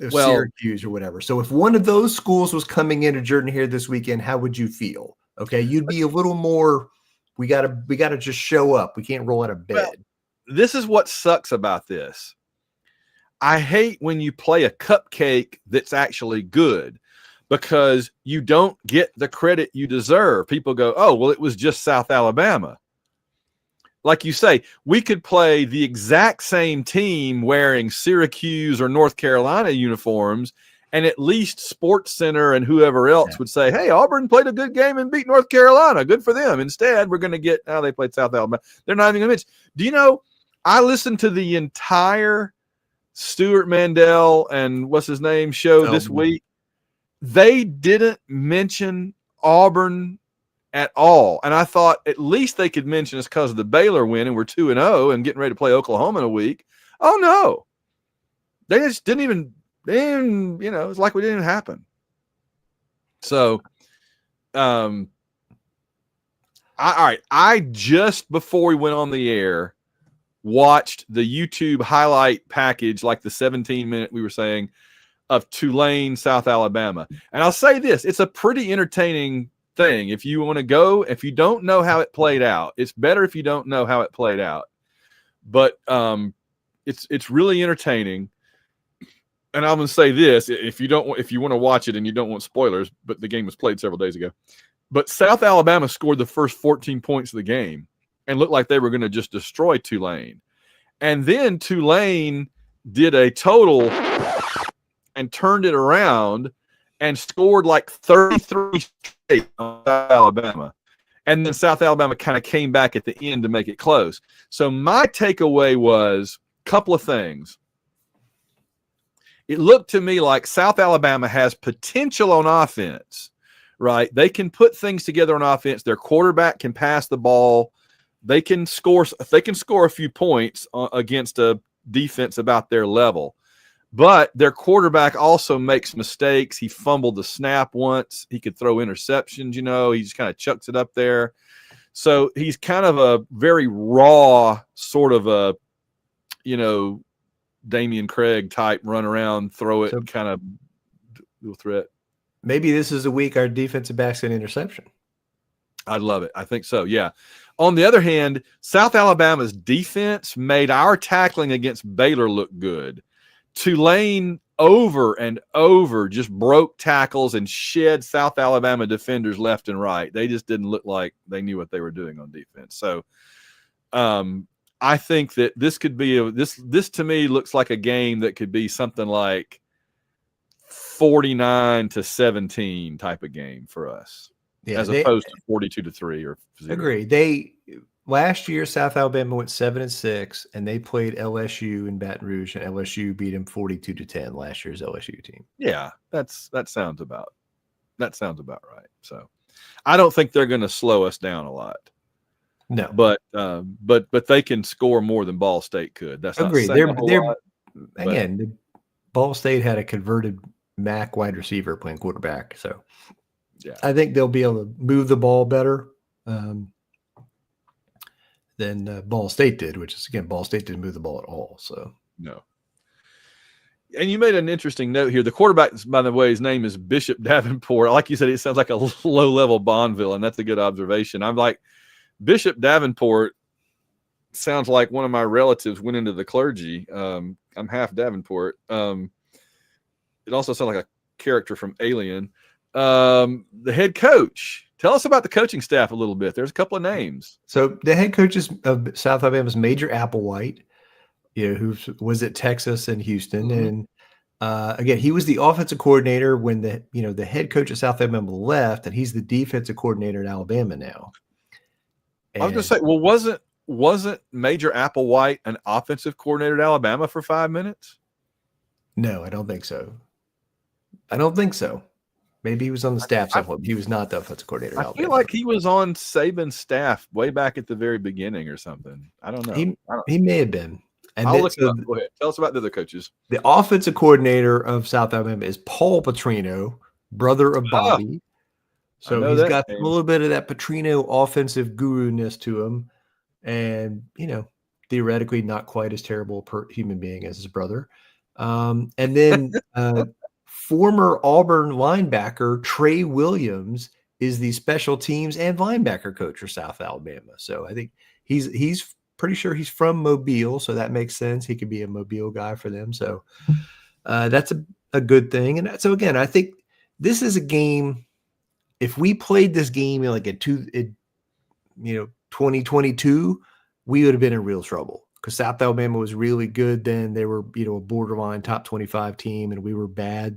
Syracuse or whatever. So if one of those schools was coming into Jordan here this weekend, how would you feel? Okay. You'd be a little more, we gotta just show up. We can't roll out of bed. Well, this is what sucks about this. I hate when you play a cupcake that's actually good, because you don't get the credit you deserve. People go, oh, well, it was just South Alabama. Like you say, we could play the exact same team wearing Syracuse or North Carolina uniforms, and at least Sports Center and whoever else would say, hey, Auburn played a good game and beat North Carolina. Good for them. Instead, we're going to get, they played South Alabama. They're not even going to mention. Do you know, I listened to the entire Stuart Mandel and what's his name show this week. They didn't mention Auburn at all. And I thought at least they could mention us because of the Baylor win and we're 2-0 and getting ready to play Oklahoma in a week. Oh, no. They just didn't even, it's like we didn't happen. So, all right. I just before we went on the air watched the YouTube highlight package, like the 17-minute we were saying, of Tulane, South Alabama. And I'll say this, it's a pretty entertaining thing. If you want to go, if you don't know how it played out, it's better if you don't know how it played out. But it's really entertaining. And I'm going to say this, if you want to watch it and you don't want spoilers, but the game was played several days ago. But South Alabama scored the first 14 points of the game and looked like they were going to just destroy Tulane. And then Tulane did a total and turned it around and scored like 33 straight on South Alabama. And then South Alabama kind of came back at the end to make it close. So my takeaway was a couple of things. It looked to me like South Alabama has potential on offense, right? They can put things together on offense. Their quarterback can pass the ball. They can score a few points against a defense about their level. But their quarterback also makes mistakes. He fumbled the snap once. He could throw interceptions, he just kind of chucks it up there. So he's kind of a very raw sort of a, Damian Craig type run around, throw it, kind of dual threat. Maybe this is the week our defensive backs get an interception. I'd love it. I think so, yeah. On the other hand, South Alabama's defense made our tackling against Baylor look good. Tulane over and over just broke tackles and shed South Alabama defenders left and right. They just didn't look like they knew what they were doing on defense. So I think that this could be this to me looks like a game that could be something like 49-17 type of game for us, as opposed to 42-3 or 0. Agree. Last year, South Alabama went 7-6, and they played LSU in Baton Rouge, and LSU beat them 42-10. Last year's LSU team. Yeah, that sounds about right. So, I don't think they're going to slow us down a lot. No, but they can score more than Ball State could. That's agreed. Not saying again, Ball State had a converted MAC wide receiver playing quarterback, so yeah, I think they'll be able to move the ball better. Than Ball State did, which is, again, Ball State didn't move the ball at all. So no. And you made an interesting note here. The quarterback, by the way, his name is Bishop Davenport. Like you said, it sounds like a low-level Bond villain. That's a good observation. I'm like, Bishop Davenport sounds like one of my relatives went into the clergy. I'm half Davenport. It also sounds like a character from Alien. The head coach. Tell us about the coaching staff a little bit. There's a couple of names. So the head coach of South Alabama's Major Applewhite, who was at Texas and Houston. Mm-hmm. And again, he was the offensive coordinator when the head coach of South Alabama left, and he's the defensive coordinator in Alabama now. And I was going to say, well, wasn't Major Applewhite an offensive coordinator at Alabama for 5 minutes? No, I don't think so. I don't think so. Maybe he was on the staff somewhere. He was not the offensive coordinator at I Alabama. feel like he was on Saban's staff way back at the very beginning or something. I don't know. He may have been. And I'll then, look it up. Go ahead. Tell us about the other coaches. the offensive coordinator of South Alabama is Paul Petrino, brother of Bobby. So he's got a little bit of that Petrino offensive guru-ness to him. And, theoretically not quite as terrible a human being as his brother. And then former Auburn linebacker Trey Williams is the special teams and linebacker coach for South Alabama. So I think he's pretty sure he's from Mobile, so that makes sense. He could be a Mobile guy for them. So that's a good thing. And so again, I think this is a game. If we played this game in 2022, we would have been in real trouble because South Alabama was really good then. They were, a borderline top 25 team, and we were bad.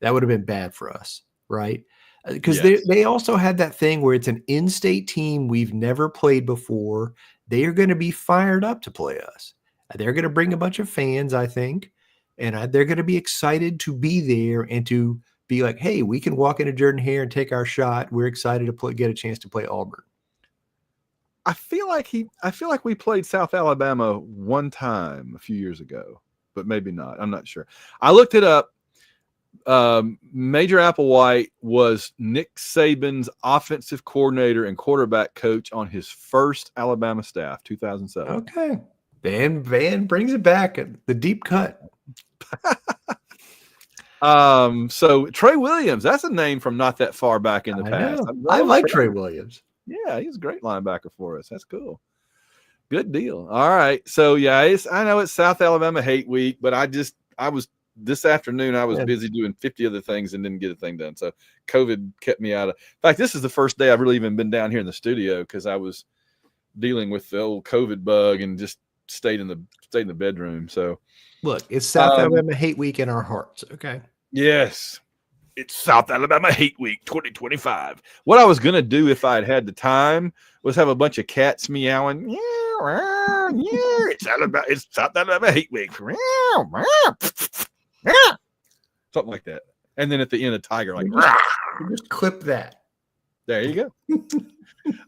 That would have been bad for us, right? Because they also had that thing where it's an in-state team we've never played before. They are going to be fired up to play us. They're going to bring a bunch of fans, I think, and they're going to be excited to be there and to be like, hey, we can walk into Jordan-Hare and take our shot. We're excited to get a chance to play Auburn. I feel like we played South Alabama one time a few years ago, but maybe not. I'm not sure. I looked it up. Major Applewhite was Nick Saban's offensive coordinator and quarterback coach on his first Alabama staff, 2007. Okay. Van brings it back at the deep cut. So Trey Williams, that's a name from not that far back in the past. I like Trey Williams. Yeah, he's a great linebacker for us. That's cool. Good deal. All right. So I know it's South Alabama hate week, but this afternoon I was busy doing 50 other things and didn't get a thing done. So COVID kept me out of. In fact, this is the first day I've really even been down here in the studio because I was dealing with the old COVID bug and just stayed in the bedroom. So look, it's South Alabama hate week in our hearts. Okay. Yes. It's South Alabama Hate Week 2025. What I was going to do if I had the time was have a bunch of cats meowing. Yeah, it's South Alabama Hate Week. Something like that. And then at the end, a tiger like, just clip that. There you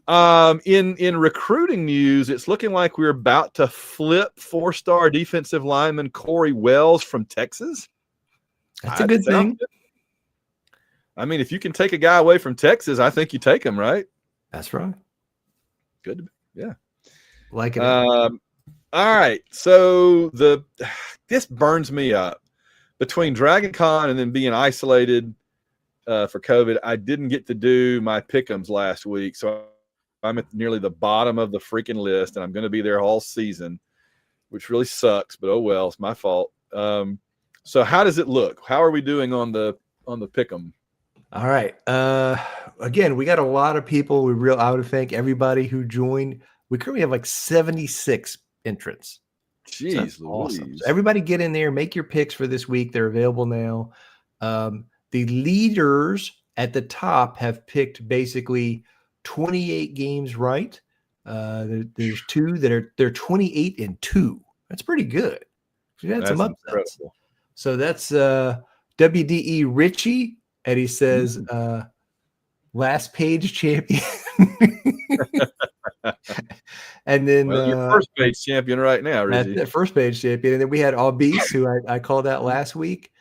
go. In recruiting news, it's looking like we're about to flip 4-star defensive lineman Corey Wells from Texas. That's a good thing. I mean, if you can take a guy away from Texas, I think you take him, right? That's right. Good. Yeah. Like it. All right. So this burns me up. Between Dragon Con and then being isolated for COVID, I didn't get to do my pick'ems last week. So I'm at nearly the bottom of the freaking list, and I'm going to be there all season, which really sucks, but oh well, it's my fault. So how does it look? How are we doing on the pick'em? All right. Again, we got a lot of people. I would thank everybody who joined. We currently have like 76 entrants. Jeez, so awesome. So everybody get in there, make your picks for this week. They're available now. The leaders at the top have picked basically 28 games right. There's two they're 28-2. That's pretty good. We've had some upsets. Incredible. So that's WDE Richie. And he says, last page champion. And then your first page champion right now, Richie. That first page champion. And then we had Albis, who I called out last week.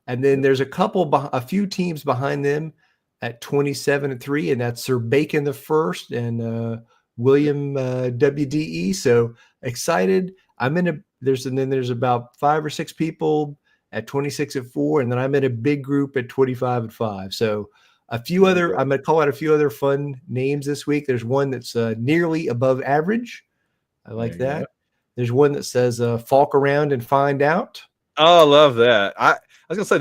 And then there's a few teams behind them at 27-3, and that's Sir Bacon the first and William WDE. So excited. There's about 5 or 6 people at 26-4, and then I'm in a big group at 25-5. So I'm going to call out a few other fun names this week. There's one that's nearly above average. I like that. Go. There's one that says "Falk around and find out." Oh, I love that. I was gonna say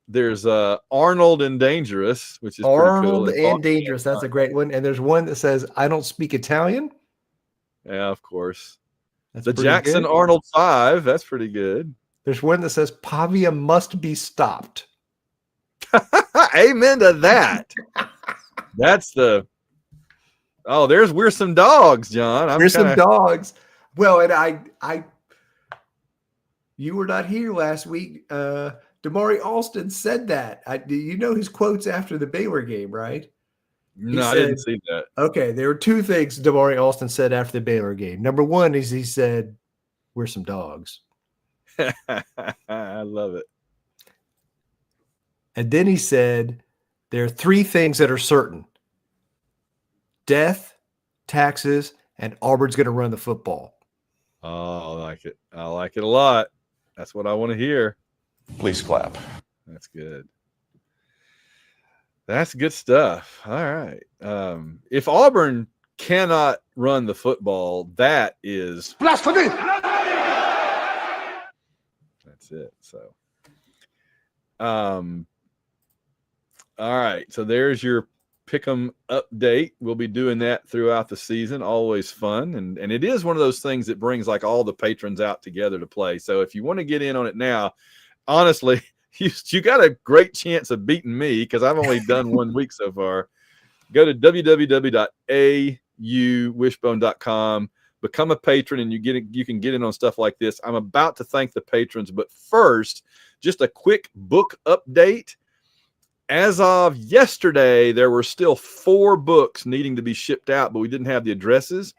there's Arnold and Dangerous, which is Arnold pretty cool. and Dangerous. That's a great one. And there's one that says "I don't speak Italian." Yeah, of course. That's the Jackson good. Arnold 5. That's pretty good. There's one that says Pavia must be stopped. Amen to that. That's the Oh, we're some dogs, John. We're some dogs. Well, and you were not here last week. Damari Alston said that. Do you know his quotes after the Baylor game, right? No, I didn't see that. Okay, there were two things Damari Alston said after the Baylor game. Number one is he said, "We're some dogs." I love it. And then he said, there are three things that are certain: death, taxes, and Auburn's going to run the football. Oh, I like it. I like it a lot. That's what I want to hear. Please clap. That's good. That's good stuff. All right. If Auburn cannot run the football, that is Blasphemy! That's it. So, all right. So there's your Pick'em update. We'll be doing that throughout the season. Always fun. And it is one of those things that brings like all the patrons out together to play. So if you want to get in on it now, honestly, you got a great chance of beating me because I've only done 1 week so far. Go to www.auwishbone.com, become a patron, and you can get in on stuff like this. I'm about to thank the patrons, but first, just a quick book update. As of yesterday, there were still 4 books needing to be shipped out, but we didn't have the addresses.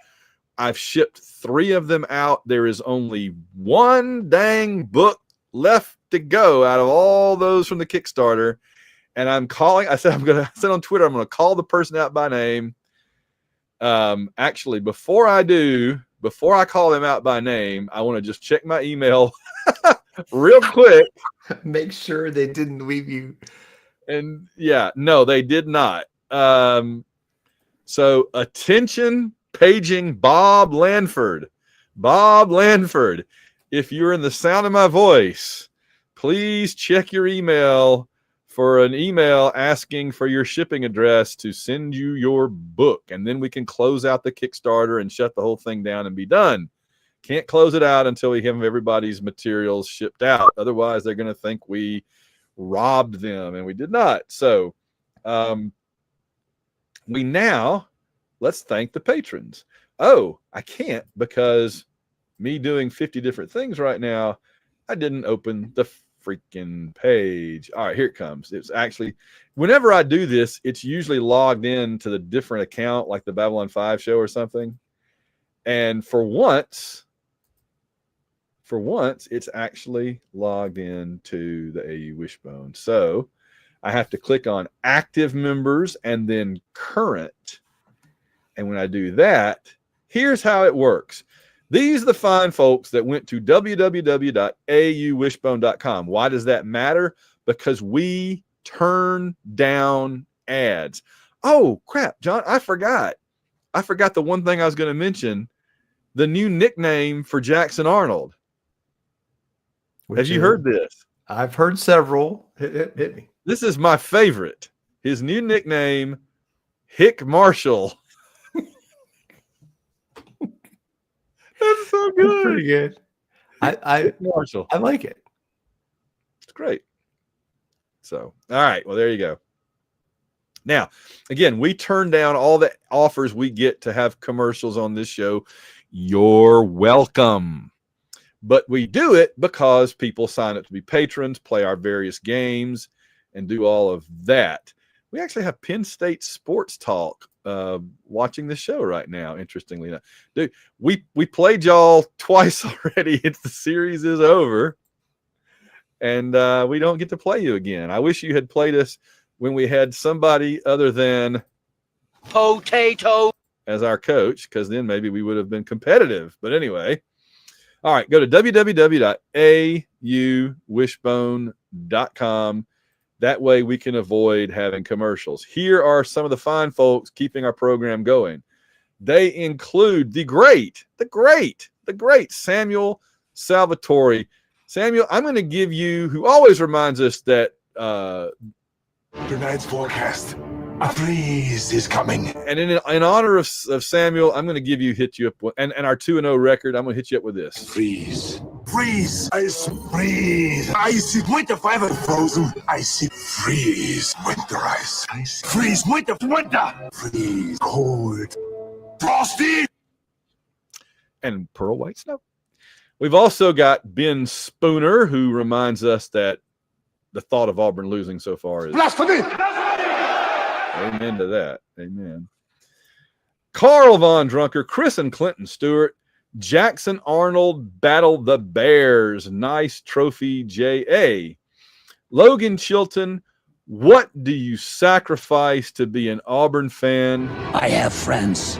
I've shipped 3 of them out. There is only 1 dang book left to go out of all those from the Kickstarter. And I'm calling, I said on Twitter, I'm going to call the person out by name. Actually, before I call them out by name, I want to just check my email real quick. Make sure they didn't leave you. And yeah, no, they did not. So attention, paging Bob Lanford. Bob Lanford, if you're in the sound of my voice, please check your email for an email asking for your shipping address to send you your book. And then we can close out the Kickstarter and shut the whole thing down and be done. Can't close it out until we have everybody's materials shipped out. Otherwise, they're going to think we robbed them, and we did not. So let's thank the patrons. Oh, I can't because me doing 50 different things right now, I didn't open the freaking page. All right, here it comes. It's actually, whenever I do this, it's usually logged in to the different account, like the Babylon 5 show or something. And for once, it's actually logged in to the AU Wishbone. So I have to click on active members and then current. And when I do that, here's how it works. These are the fine folks that went to www.auwishbone.com. Why does that matter? Because we turn down ads. Oh, crap, John, I forgot the one thing I was going to mention, the new nickname for Jackson Arnold. Have you heard this? I've heard several. Hit me. This is my favorite. His new nickname, Hick Marshall. That's so good. That's pretty good. Hick Marshall. I like it. It's great. So, all right. Well, there you go. Now, again, we turn down all the offers we get to have commercials on this show. You're welcome. But we do it because people sign up to be patrons, play our various games, and do all of that. We actually have Penn State Sports Talk watching the show right now, interestingly enough. Dude, we played y'all twice already. The series is over. And we don't get to play you again. I wish you had played us when we had somebody other than Potato as our coach, because then maybe we would have been competitive. But anyway. All right, go to www.auwishbone.com. That way we can avoid having commercials. Here are some of the fine folks keeping our program going. They include the great Samuel Salvatore. Samuel, I'm going to give you, who always reminds us that Tonight's forecast. A freeze is coming. And in honor of Samuel, I'm going to hit you up with, and our 2-0 record, I'm going to hit you up with this. Freeze. Freeze. Ice. Freeze. Icy. Winter fiber. Frozen. Icy. Freeze. Winter ice. Icy. Freeze. Winter. Winter. Freeze. Cold. Frosty. And pearl white snow. We've also got Ben Spooner, who reminds us that the thought of Auburn losing so far is Blasphemy. amen to that. Amen. Carl Von Drunker, Chris and Clinton Stewart, Jackson Arnold battle the Bears. Nice trophy, J.A. Logan Chilton, what do you sacrifice to be an Auburn fan? I have friends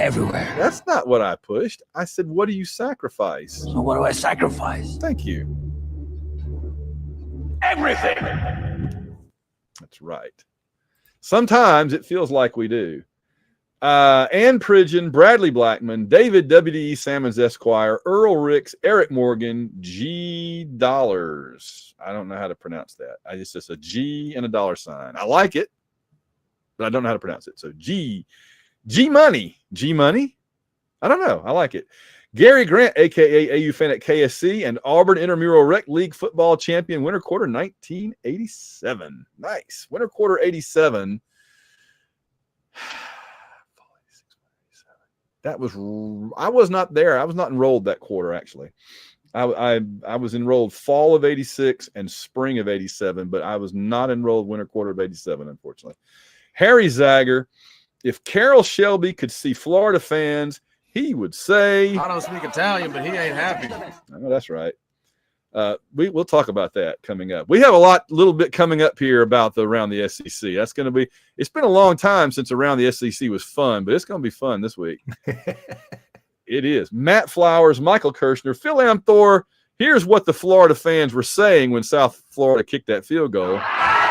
everywhere. That's not what I pushed. I said, what do you sacrifice? So what do I sacrifice? Thank you. Everything. That's right. Sometimes it feels like we do. Ann Pridgeon, Bradley Blackman, David W.D. Salmons Esquire, Earl Ricks, Eric Morgan, G Dollars. I don't know how to pronounce that. It's just a G and a dollar sign. I like it, but I don't know how to pronounce it. So G Money. G Money? I don't know. I like it. Gary Grant, a.k.a. AU fan at KSC, and Auburn Intramural Rec League football champion, winter quarter 1987. Nice. Winter quarter 87. That was, I was not there. I was not enrolled that quarter, actually. I was enrolled fall of 86 and spring of 87, but I was not enrolled winter quarter of 87, unfortunately. Harry Zager, if Carroll Shelby could see Florida fans, he would say, I don't speak Italian, but he ain't happy. Oh, that's right. We'll talk about that coming up. We have little bit coming up here about the Around the SEC. That's going to be, it's been a long time since Around the SEC was fun, but it's going to be fun this week. It is. Matt Flowers, Michael Kirshner, Phil Amthor. Here's what the Florida fans were saying when South Florida kicked that field goal. No, I'm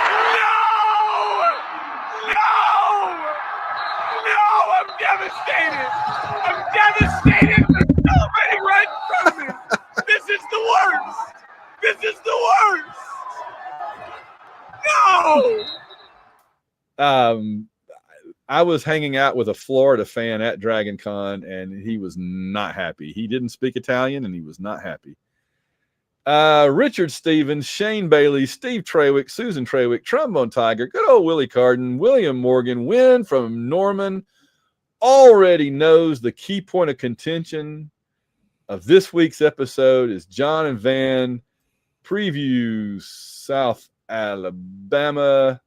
devastated. I'm devastated. There's nobody right in front of me. This is the worst. This is the worst. No. I was hanging out with a Florida fan at Dragon Con, and he was not happy. He didn't speak Italian, and he was not happy. Richard Stevens, Shane Bailey, Steve Trawick, Susan Trawick, Trombone Tiger, good old Willie Carden, William Morgan, Win from Norman, already knows the key point of contention of this week's episode is John and Van preview South Alabama,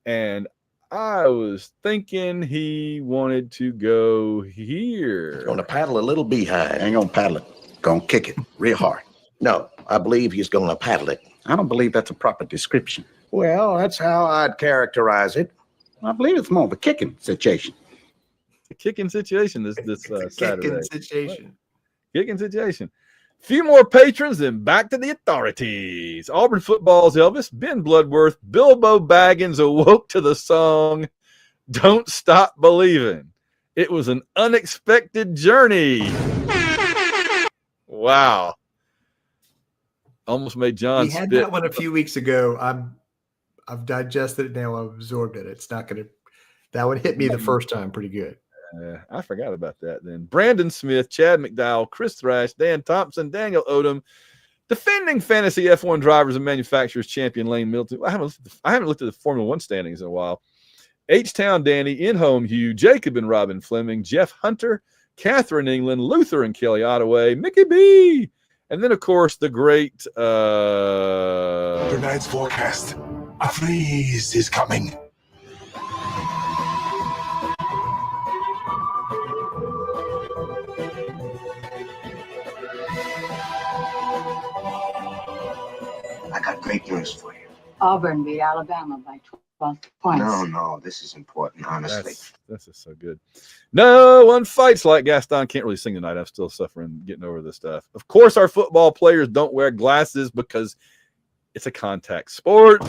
and I was thinking he wanted to go here. Gonna paddle a little behind. Ain't gonna paddle it. Gonna kick it real hard. No, I believe he's gonna paddle it. I don't believe that's a proper description. Well, that's how I'd characterize it. I believe it's more of a kicking situation. A kicking situation this Saturday. Kicking situation. Kicking situation. Few more patrons, then back to the authorities. Auburn football's Elvis, Ben Bloodworth, Bilbo Baggins awoke to the song Don't Stop Believing. It was an unexpected journey. Wow. Almost made John We had spit. that one a few weeks ago. I've digested it now. I've absorbed it. It's not going to – that one hit me the first time pretty good. I forgot about that then. Brandon Smith, Chad McDowell, Chris Thrash, Dan Thompson, Daniel Odom, defending fantasy F1 drivers and manufacturers champion Lane Middleton. I haven't looked at the Formula One standings in a while. H-Town Danny, In-Home Hugh, Jacob and Robin Fleming, Jeff Hunter, Catherine England, Luther and Kelly Ottaway, Mickey B. And then, of course, the great Tonight's forecast. A freeze is coming. I got great news for you. Auburn beat Alabama by 12 points. No, this is important, honestly. This is so good. No one fights like Gaston. Can't really sing tonight. I'm still suffering getting over this stuff. Of course, our football players don't wear glasses because it's a contact sport.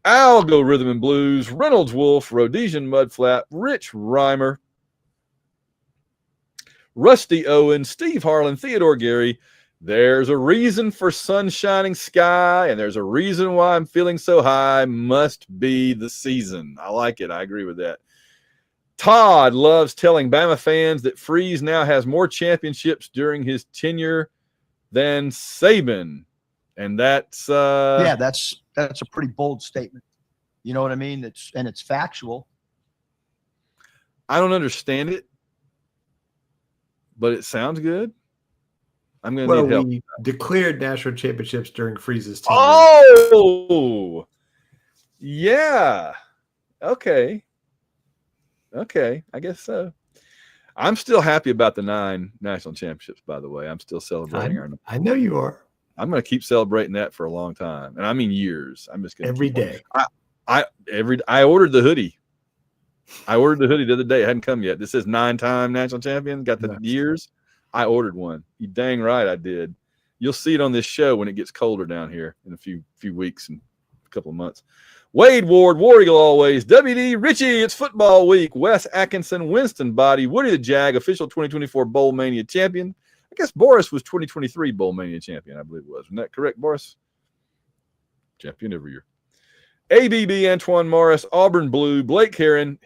Algo Rhythm and Blues, Reynolds Wolf, Rhodesian Mudflap, Rich Reimer, Rusty Owen, Steve Harlan, Theodore Gary. There's a reason for sun-shining sky, and there's a reason why I'm feeling so high. Must be the season. I like it. I agree with that. Todd loves telling Bama fans that Freeze now has more championships during his tenure than Saban. And that's yeah, that's a pretty bold statement. You know what I mean? It's factual. I don't understand it, but it sounds good. I'm going to need help. We declared national championships during Freeze's tenure. Oh, yeah. Okay. I guess so. I'm still happy about the 9 national championships, by the way. I'm still celebrating I know you are. I'm going to keep celebrating that for a long time. And I mean years. I'm just going to every day. I ordered the hoodie. I ordered the hoodie the other day. It hadn't come yet. This says 9-time national champion. Got the years. I ordered one. You dang right I did. You'll see it on this show when it gets colder down here in a few weeks and a couple of months. Wade Ward, War Eagle always. WD Richie, it's football week. Wes Atkinson, Winston Body, Woody the Jag, official 2024 Bowl Mania champion. I guess Boris was 2023 Bowl Mania champion, I believe it was. Isn't that correct, Boris? Champion every year. ABB, Antoine Morris, Auburn Blue, Blake Heron,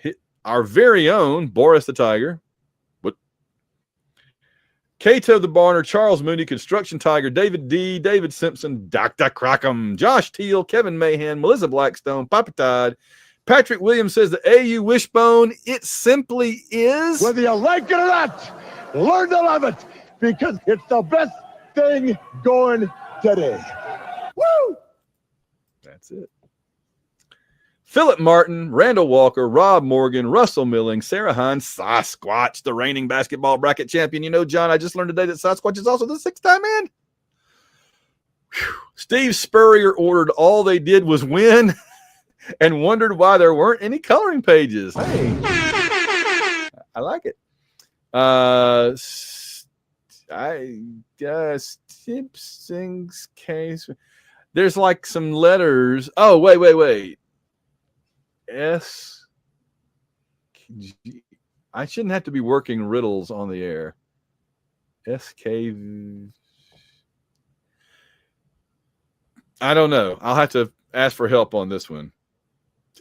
our very own Boris the Tiger. What? Cato the Barner, Charles Mooney, Construction Tiger, David D, David Simpson, Dr. Crockham, Josh Teal, Kevin Mahan, Melissa Blackstone, Papa Todd. Patrick Williams says the AU Wishbone, it simply is. Whether you like it or not, learn to love it because it's the best thing going today. Woo! That's it. Philip Martin, Randall Walker, Rob Morgan, Russell Milling, Sarah Hines, Sasquatch, the reigning basketball bracket champion. You know, John, I just learned today that Sasquatch is also the 6-time man. Whew. Steve Spurrier ordered All They Did Was Win and wondered why there weren't any coloring pages. Hey, I like it. Simpson's case. There's like some letters. Oh, wait. I shouldn't have to be working riddles on the air. I don't know. I'll have to ask for help on this one.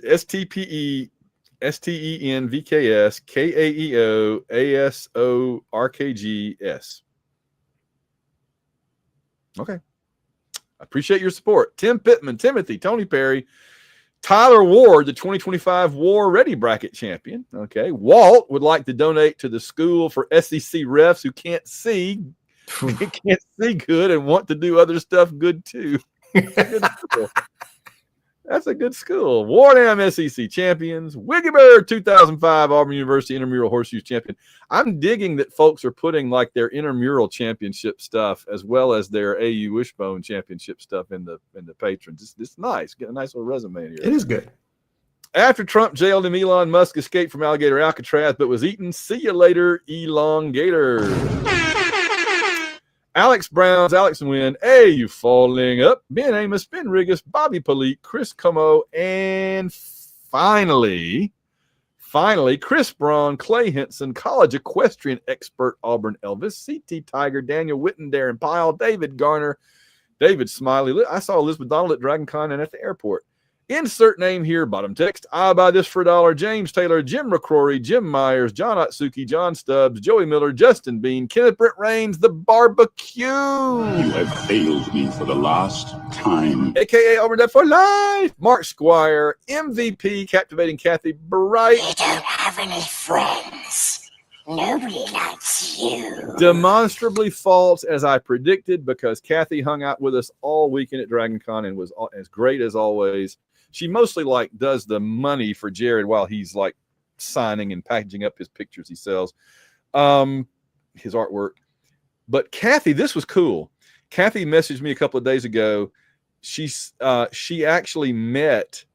STPE STENVKS KAEO ASORKGS. Okay. I appreciate your support. Tim Pittman, Timothy, Tony Perry, Tyler Ward, the 2025 War Ready Bracket champion. Okay. Walt would like to donate to the school for SEC refs who can't see good and want to do other stuff good too. That's a good school. Wardham SEC champions. Wiggyberg 2005 Auburn University intramural horseshoes champion. I'm digging that folks are putting like their intramural championship stuff as well as their AU Wishbone championship stuff in the patrons. It's nice. Get a nice little resume in here. It is good. After Trump jailed him, Elon Musk escaped from alligator Alcatraz but was eaten. See you later, Elongator. Alex Browns, Alex Wynn, hey, you falling up. Ben Amos, Ben Rigas, Bobby Polite, Chris Como, and finally, Chris Braun, Clay Henson, college equestrian expert Auburn Elvis, CT Tiger, Daniel Witten, Darren Pyle, David Garner, David Smiley. I saw Elizabeth Donald at Dragon Con and at the airport. Insert name here, bottom text. I buy this for $1. James Taylor, Jim McCrory, Jim Myers, John Otsuki, John Stubbs, Joey Miller, Justin Bean, Kenneth Brent Raines, the barbecue. You have failed me for the last time. AKA Auburn Dad for life. Mark Squire, MVP, captivating Kathy Bright. You don't have any friends. Nobody likes you. Demonstrably false, as I predicted, because Kathy hung out with us all weekend at Dragon Con and was as great as always. She mostly like does the money for Jared while he's like signing and packaging up his pictures he sells, his artwork. But Kathy, this was cool. Kathy messaged me a couple of days ago. She actually met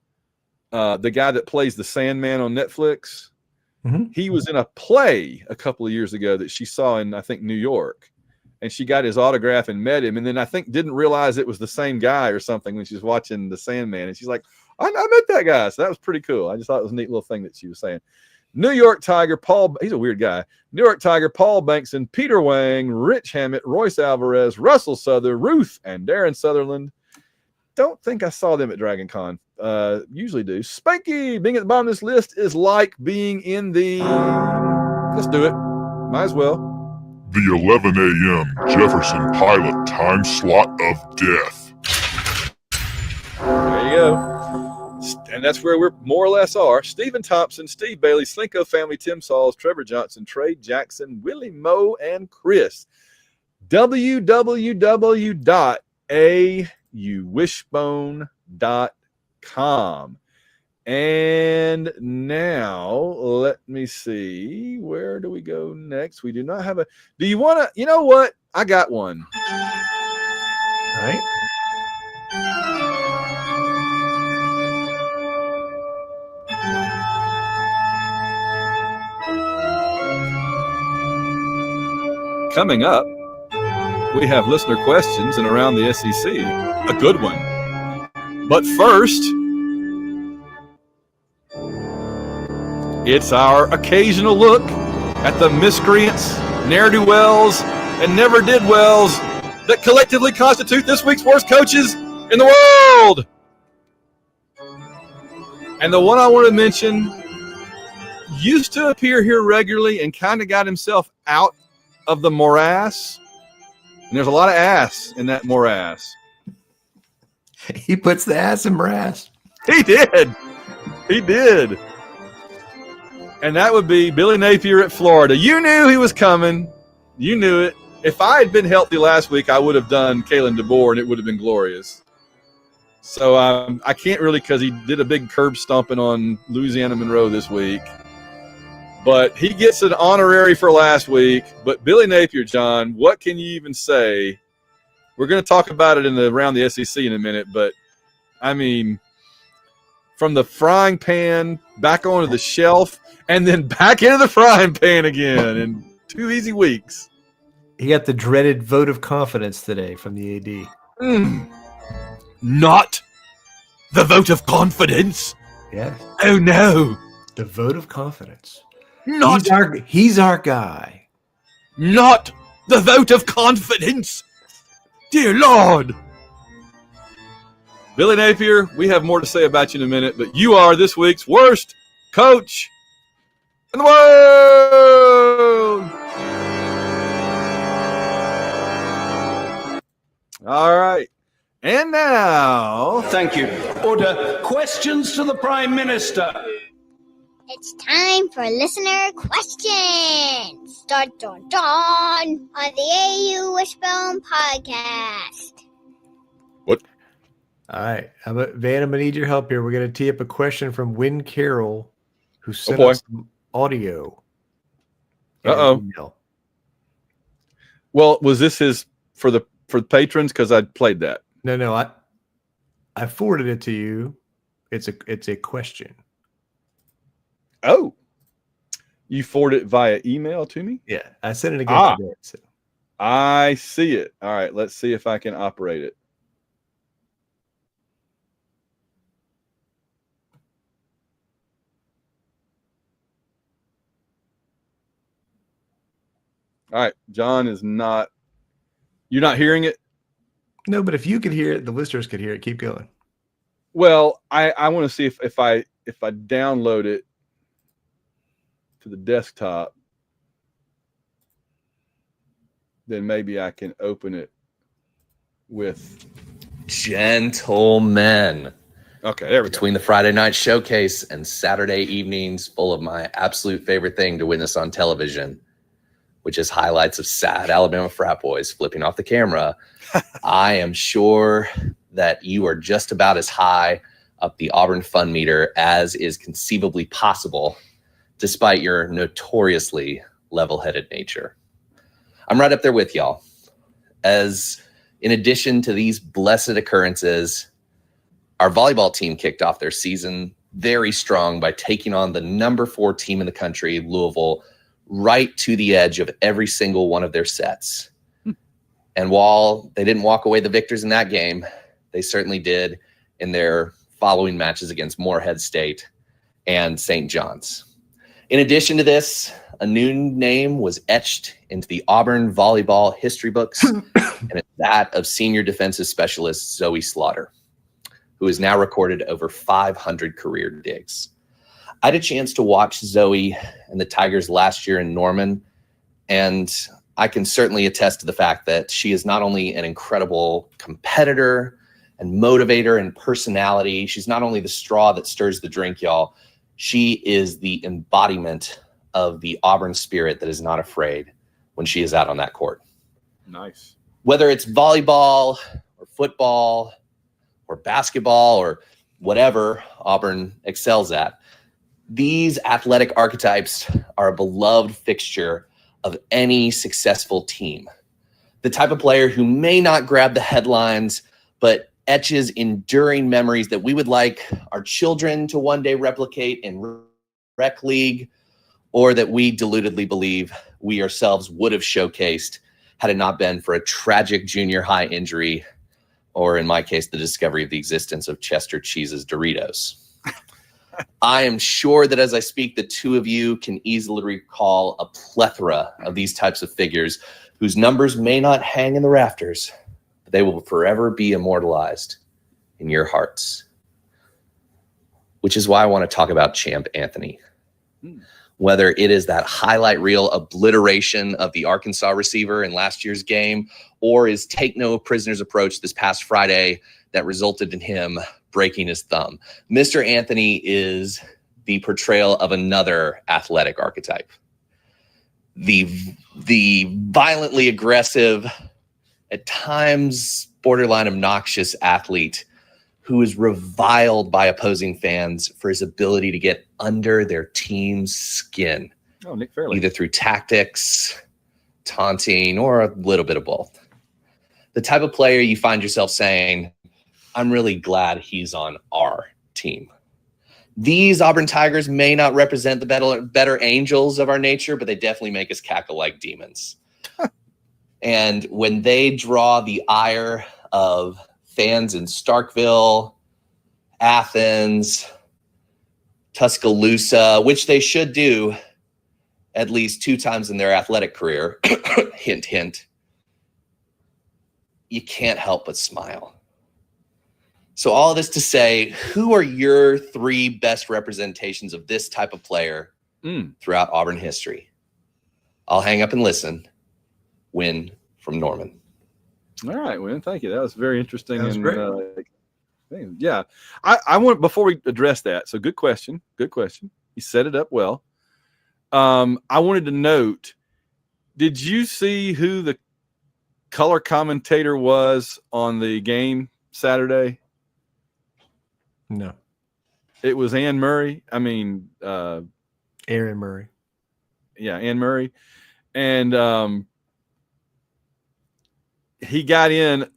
the guy that plays the Sandman on Netflix. Mm-hmm. He was in a play a couple of years ago that she saw in, I think, New York. And she got his autograph and met him. And then I think didn't realize it was the same guy or something when she was watching the Sandman. And she's like, I met that guy. So that was pretty cool. I just thought it was a neat little thing that she was saying. New York Tiger, Paul, he's a weird guy. New York Tiger, Paul Bankson, Peter Wang, Rich Hammett, Royce Alvarez, Russell Souther, Ruth, and Darren Sutherland. Don't think I saw them at Dragon Con. Usually do. Spanky being at the bottom of this list is like being in the... Let's do it. Might as well. The 11 a.m. Jefferson Pilot time slot of death. There you go. And that's where we're more or less are. Stephen Thompson, Steve Bailey, Slinko family, Tim Sauls, Trevor Johnson, Trey Jackson, Willie Moe, and Chris. www.auwishbone.com. And now let me see. Where do we go next? We do not have a. Do you want to? You know what? I got one. All right. Coming up, we have listener questions and around the SEC. A good one. But first, it's our occasional look at the miscreants, ne'er-do-wells, and never-did-wells that collectively constitute this week's worst coaches in the world. And the one I want to mention used to appear here regularly and kind of got himself out of the morass. And there's a lot of ass in that morass. He puts the ass in morass. He did. He did. And that would be Billy Napier at Florida. You knew he was coming. You knew it. If I had been healthy last week, I would have done Kalen DeBoer, and it would have been glorious. So I can't really, because he did a big curb stomping on Louisiana Monroe this week. But he gets an honorary for last week. But Billy Napier, John, what can you even say? We're going to talk about it around the SEC in a minute. But, I mean, from the frying pan back onto the shelf and then back into the frying pan again in 2 easy weeks. He got the dreaded vote of confidence today from the AD. Not the vote of confidence. Yeah. Oh, no. The vote of confidence. Not he's our guy. Not the vote of confidence. Dear Lord. Billy Napier, we have more to say about you in a minute, but you are this week's worst coach in the world. All right. And now. Thank you. Order. Questions to the Prime Minister. It's time for listener questions. Dun, dun, dun, on the AU Wishbone podcast. What? All right. Van, I'm going to need your help here. We're going to tee up a question from Wynn Carroll, who sent us some audio. Uh-oh. Well, was this his for the patrons? Because I played that. No. I forwarded it to you. It's a question. Oh, you forwarded it via email to me? Yeah, I sent it again today. So. I see it. All right, let's see if I can operate it. All right, John is not. You're not hearing it? No, but if you could hear it, the listeners could hear it. Keep going. Well, I want to see if I download it to the desktop, then maybe I can open it with Gentlemen. Okay, there we go. Between the Friday night showcase and Saturday evenings, full of my absolute favorite thing to witness on television, which is highlights of sad Alabama frat boys flipping off the camera, I am sure that you are just about as high up the Auburn fun meter as is conceivably possible, despite your notoriously level-headed nature. I'm right up there with y'all. As in addition to these blessed occurrences, our volleyball team kicked off their season very strong by taking on the number 4 team in the country, Louisville, right to the edge of every single one of their sets. And while they didn't walk away the victors in that game, they certainly did in their following matches against Morehead State and St. John's. In addition to this, a new name was etched into the Auburn volleyball history books, and it's that of senior defensive specialist Zoe Slaughter, who has now recorded over 500 career digs. I had a chance to watch Zoe and the Tigers last year in Norman, and I can certainly attest to the fact that she is not only an incredible competitor and motivator and personality. She's not only the straw that stirs the drink, y'all. She is the embodiment of the Auburn spirit that is not afraid when she is out on that court. Nice. Whether it's volleyball or football or basketball or whatever Auburn excels at, these athletic archetypes are a beloved fixture of any successful team. The type of player who may not grab the headlines, but etches enduring memories that we would like our children to one day replicate in rec league, or that we deludedly believe we ourselves would have showcased had it not been for a tragic junior high injury, or in my case, the discovery of the existence of Chester Cheese's Doritos. I am sure that as I speak, the two of you can easily recall a plethora of these types of figures whose numbers may not hang in the rafters, but they will forever be immortalized in your hearts. Which is why I want to talk about Champ Anthony. Whether it is that highlight reel obliteration of the Arkansas receiver in last year's game, or his take no prisoners approach this past Friday that resulted in him breaking his thumb. Mr. Anthony is the portrayal of another athletic archetype. The violently aggressive, at times borderline obnoxious athlete who is reviled by opposing fans for his ability to get under their team's skin. Oh, Nick Fairley. Either through tactics, taunting, or a little bit of both. The type of player you find yourself saying, I'm really glad he's on our team. These Auburn Tigers may not represent the better angels of our nature, but they definitely make us cackle like demons. And when they draw the ire of fans in Starkville, Athens, Tuscaloosa, which they should do at least 2 times in their athletic career, hint, hint, you can't help but smile. So all this to say, who are your 3 best representations of this type of player throughout Auburn history? I'll hang up and listen. Win from Norman. All right, Win. Thank you. That was very interesting. That was great. Yeah. I want, before we address that, so good question. Good question. You set it up well. I wanted to note, did you see who the color commentator was on the game Saturday? No. It was Ann Murray. I mean, Aaron Murray. Yeah, Ann Murray. And he got in.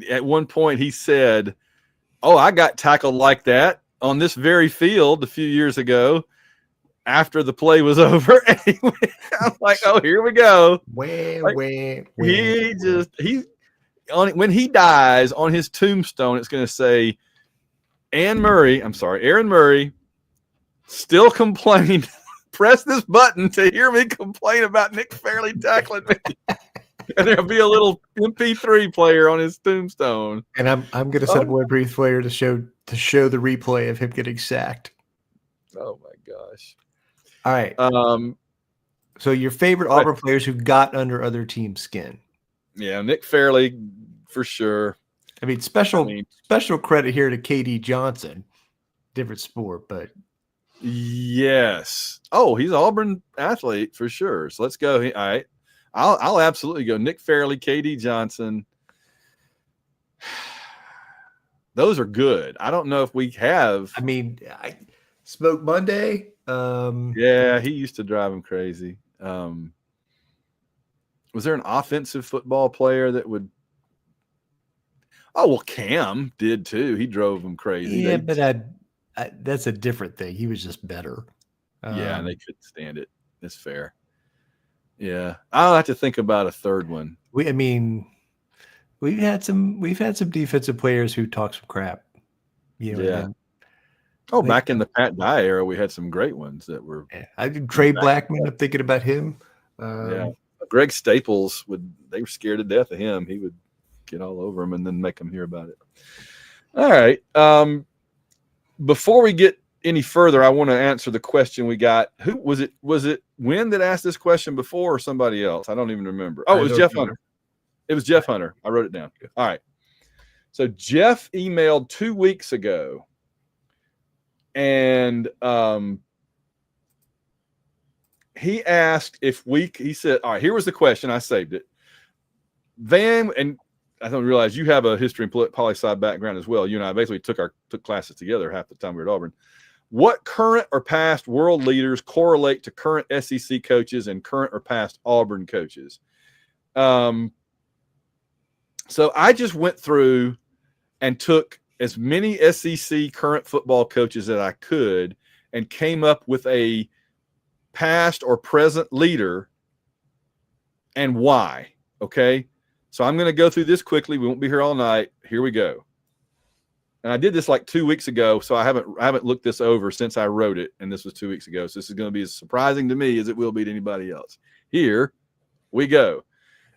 At one point he said, "Oh, I got tackled like that on this very field a few years ago after the play was over." Anyway, I'm like, "Oh, here we go." When he dies, on his tombstone, it's going to say, Aaron Murray still complained. Press this button to hear me complain about Nick Fairley tackling me. And there'll be a little MP3 player on his tombstone. And I'm going to set up a web brief player to show the replay of him getting sacked. Oh my gosh! All right. So your favorite Auburn players who got under other teams' skin? Yeah, Nick Fairley for sure. I mean, special credit here to KD Johnson. Different sport, but yes. Oh, he's an Auburn athlete for sure. So let's go. All right. I'll absolutely go Nick Fairley, KD Johnson. Those are good. I don't know if we have. I mean, Smoke Monday. Yeah, he used to drive him crazy. Was there an offensive football player that would? Oh, well, Cam did too. He drove him crazy. Yeah, but that's a different thing. He was just better. Yeah, they couldn't stand it. That's fair. Yeah, I'll have to think about a third one. We've had some defensive players who talk some crap. Yeah. Back in the Pat Dye era, we had some great ones that were. Yeah. I did Trey Blackman. I'm thinking about him. Yeah, Greg Staples they were scared to death of him. He would get all over them and then make them hear about it. All right. Before we get any further, I want to answer the question we got. Who was it? Was it Wynn that asked this question before or somebody else? I don't even remember. Oh, it was Jeff Hunter. It was Jeff Hunter. I wrote it down. All right. So Jeff emailed 2 weeks ago, and he asked if he said, all right, here was the question. I saved it. Van, and I don't realize you have a history and poli-sci background as well. You and I basically took classes together half the time we were at Auburn. What current or past world leaders correlate to current SEC coaches and current or past Auburn coaches? So I just went through and took as many SEC current football coaches that I could and came up with a past or present leader and why. Okay. So I'm going to go through this quickly. We won't be here all night. Here we go. And I did this like 2 weeks ago, so I haven't looked this over since I wrote it, and this was 2 weeks ago. So this is going to be as surprising to me as it will be to anybody else. Here we go.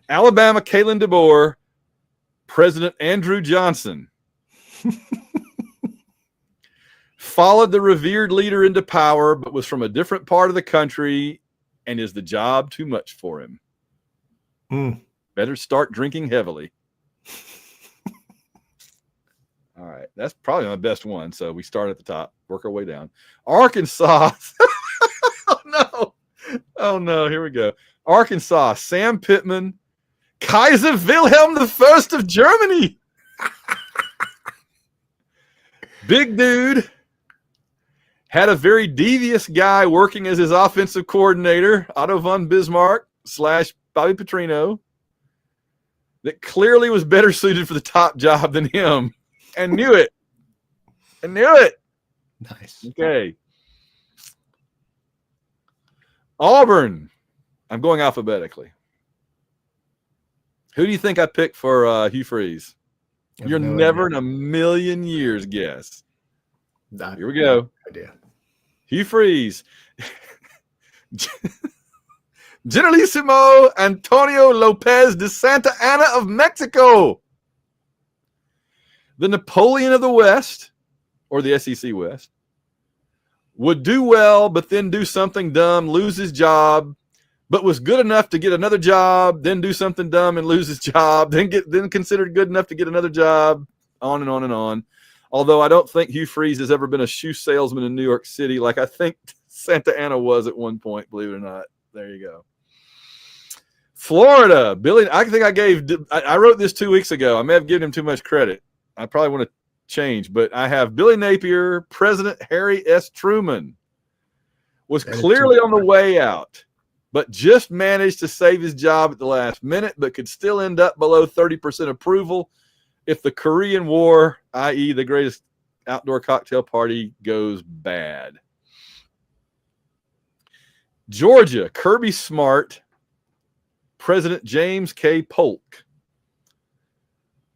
Alabama, Kalen DeBoer, President Andrew Johnson followed the revered leader into power, but was from a different part of the country, and is the job too much for him? Better start drinking heavily. All right. That's probably my best one. So we start at the top, work our way down. Arkansas. Oh, no. Here we go. Arkansas, Sam Pittman, Kaiser Wilhelm I of Germany. Big dude. Had a very devious guy working as his offensive coordinator, Otto von Bismarck / Bobby Petrino, that clearly was better suited for the top job than him, and knew it. Nice. Okay. Auburn. I'm going alphabetically. Who do you think I picked for Hugh Freeze? You're never in a million years guess. Here we go. No idea. Hugh Freeze. Generalissimo Antonio Lopez de Santa Anna of Mexico. The Napoleon of the West, or the SEC West, would do well, but then do something dumb, lose his job, but was good enough to get another job, then do something dumb and lose his job, then considered good enough to get another job, on and on and on. Although I don't think Hugh Freeze has ever been a shoe salesman in New York City like I think Santa Anna was at one point, believe it or not. There you go. Florida, Billy. I think I wrote this 2 weeks ago. I may have given him too much credit. I probably want to change, but I have Billy Napier, President Harry S. Truman, was clearly on the way out, but just managed to save his job at the last minute, but could still end up below 30% approval if the Korean War, i.e. the greatest outdoor cocktail party, goes bad. Georgia, Kirby Smart, President James K. Polk.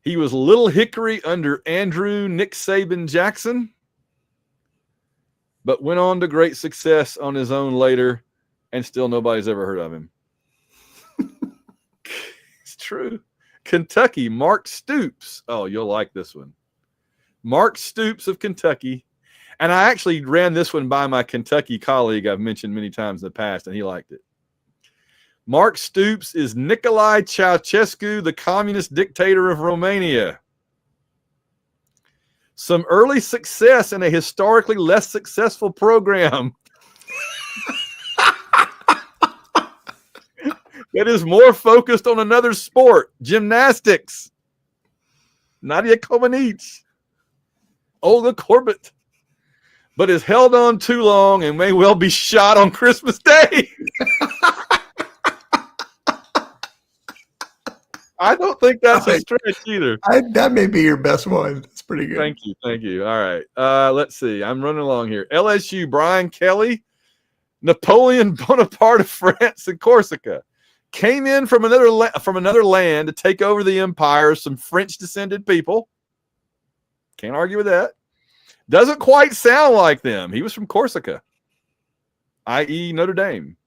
He was Little Hickory under Andrew Nick Saban Jackson, but went on to great success on his own later, and still nobody's ever heard of him. It's true. Kentucky, Mark Stoops. Oh, you'll like this one. Mark Stoops of Kentucky. And I actually ran this one by my Kentucky colleague I've mentioned many times in the past, and he liked it. Mark Stoops is Nicolae Ceausescu, the communist dictator of Romania. Some early success in a historically less successful program that is more focused on another sport, gymnastics. Nadia Comaneci, Olga Corbett, but is held on too long and may well be shot on Christmas Day. I don't think that's a stretch either. That may be your best one. That's pretty good. Thank you. All right. Let's see. I'm running along here. LSU, Brian Kelly, Napoleon Bonaparte of France and Corsica. Came in from another land to take over the empire, some French-descended people. Can't argue with that. Doesn't quite sound like them. He was from Corsica, i.e. Notre Dame.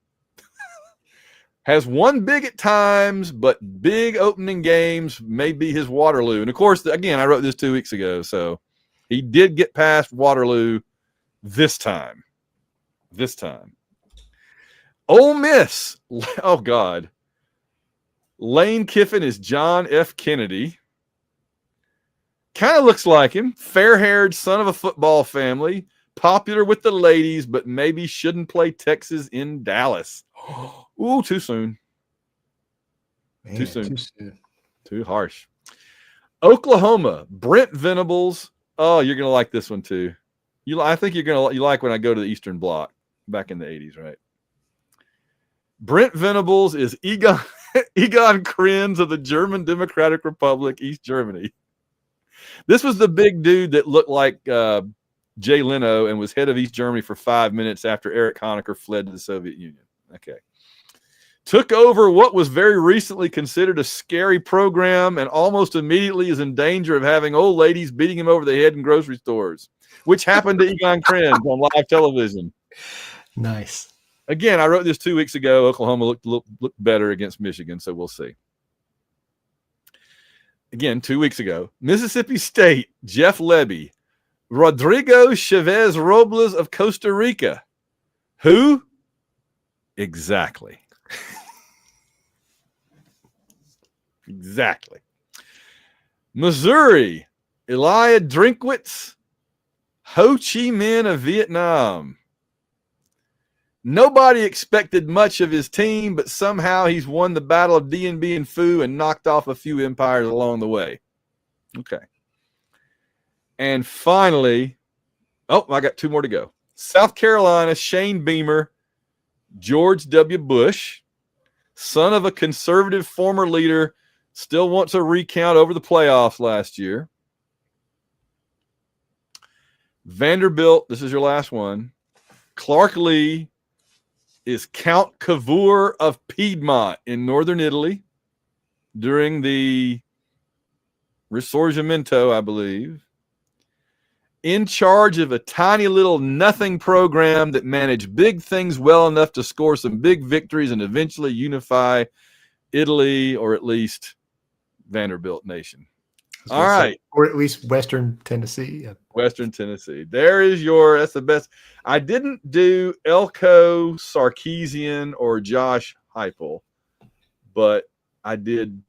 Has won big at times, but big opening games may be his Waterloo. And, of course, again, I wrote this 2 weeks ago, so he did get past Waterloo this time. Ole Miss. Oh, God. Lane Kiffin is John F. Kennedy. Kind of looks like him. Fair-haired son of a football family. Popular with the ladies, but maybe shouldn't play Texas in Dallas. Ooh, too soon. Man, too soon. Too soon. Too harsh. Oklahoma, Brent Venables. Oh, you're gonna like this one too. I think you like when I go to the Eastern Bloc back in the 80s, right? Brent Venables is Egon Krenz of the German Democratic Republic, East Germany. This was the big dude that looked like Jay Leno and was head of East Germany for 5 minutes after Erich Honecker fled to the Soviet Union. Okay. Took over what was very recently considered a scary program and almost immediately is in danger of having old ladies beating him over the head in grocery stores, which happened to Egon Krenz on live television. Nice. Again, I wrote this 2 weeks ago. Oklahoma looked better against Michigan, so we'll see. Again, 2 weeks ago. Mississippi State, Jeff Lebby. Rodrigo Chavez Robles of Costa Rica. Who? Exactly. Exactly. Missouri, Elia Drinkwitz, Ho Chi Minh of Vietnam. Nobody expected much of his team, but somehow he's won the Battle of Dien Bien Phu and knocked off a few empires along the way. Okay. And finally, I got 2 more to go. South Carolina, Shane Beamer, George W. Bush, son of a conservative former leader, still wants a recount over the playoffs last year. Vanderbilt, this is your last one. Clark Lee is Count Cavour of Piedmont in northern Italy during the Risorgimento, I believe. In charge of a tiny little nothing program that managed big things well enough to score some big victories and eventually unify Italy, or at least Vanderbilt Nation. All right. Or at least Western Tennessee. Yeah. Western Tennessee. That's the best. I didn't do Elko Sarkeesian or Josh Heupel, but I did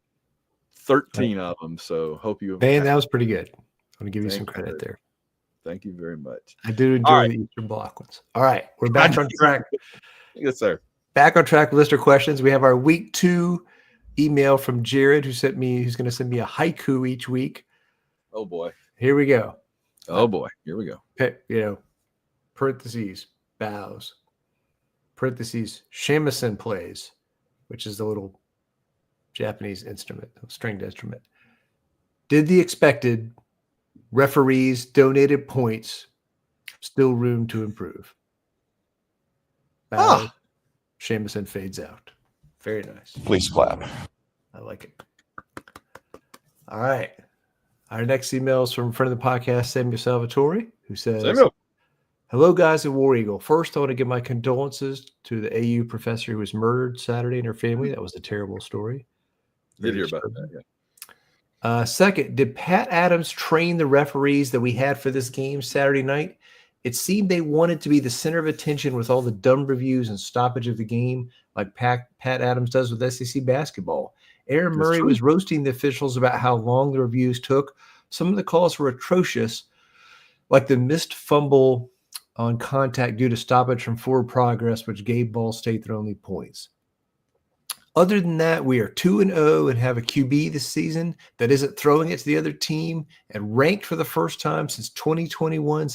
13 of them. So hope you. Man, that was pretty good. I want to give you some credit there. Thank you very much. I do enjoy the Eastern Bloc ones. All right. We're back on track. Yes, sir. Back on track with listener questions. We have our week 2 email from Jared, who's going to send me a haiku each week. Oh boy. Here we go. Oh boy. Here we go. Parentheses, bows. Parentheses, shamisen plays, which is the little Japanese instrument, stringed instrument. Did the expected, referees donated points, still room to improve. Bows, shamisen fades out. Very nice. Please clap. I like it. All right. Our next email is from a friend of the podcast, Samuel Salvatore, who says, hello, guys at War Eagle. First, I want to give my condolences to the AU professor who was murdered Saturday and her family. That was a terrible story. Did hear about that, yeah. Second, did Pat Adams train the referees that we had for this game Saturday night? It seemed they wanted to be the center of attention with all the dumb reviews and stoppage of the game, like Pat Adams does with SEC basketball. Aaron Murray was roasting the officials about how long the reviews took. Some of the calls were atrocious, like the missed fumble on contact due to stoppage from forward progress, which gave Ball State their only points. Other than that, we are 2-0 and have a QB this season that isn't throwing it to the other team and ranked for the first time since 2021,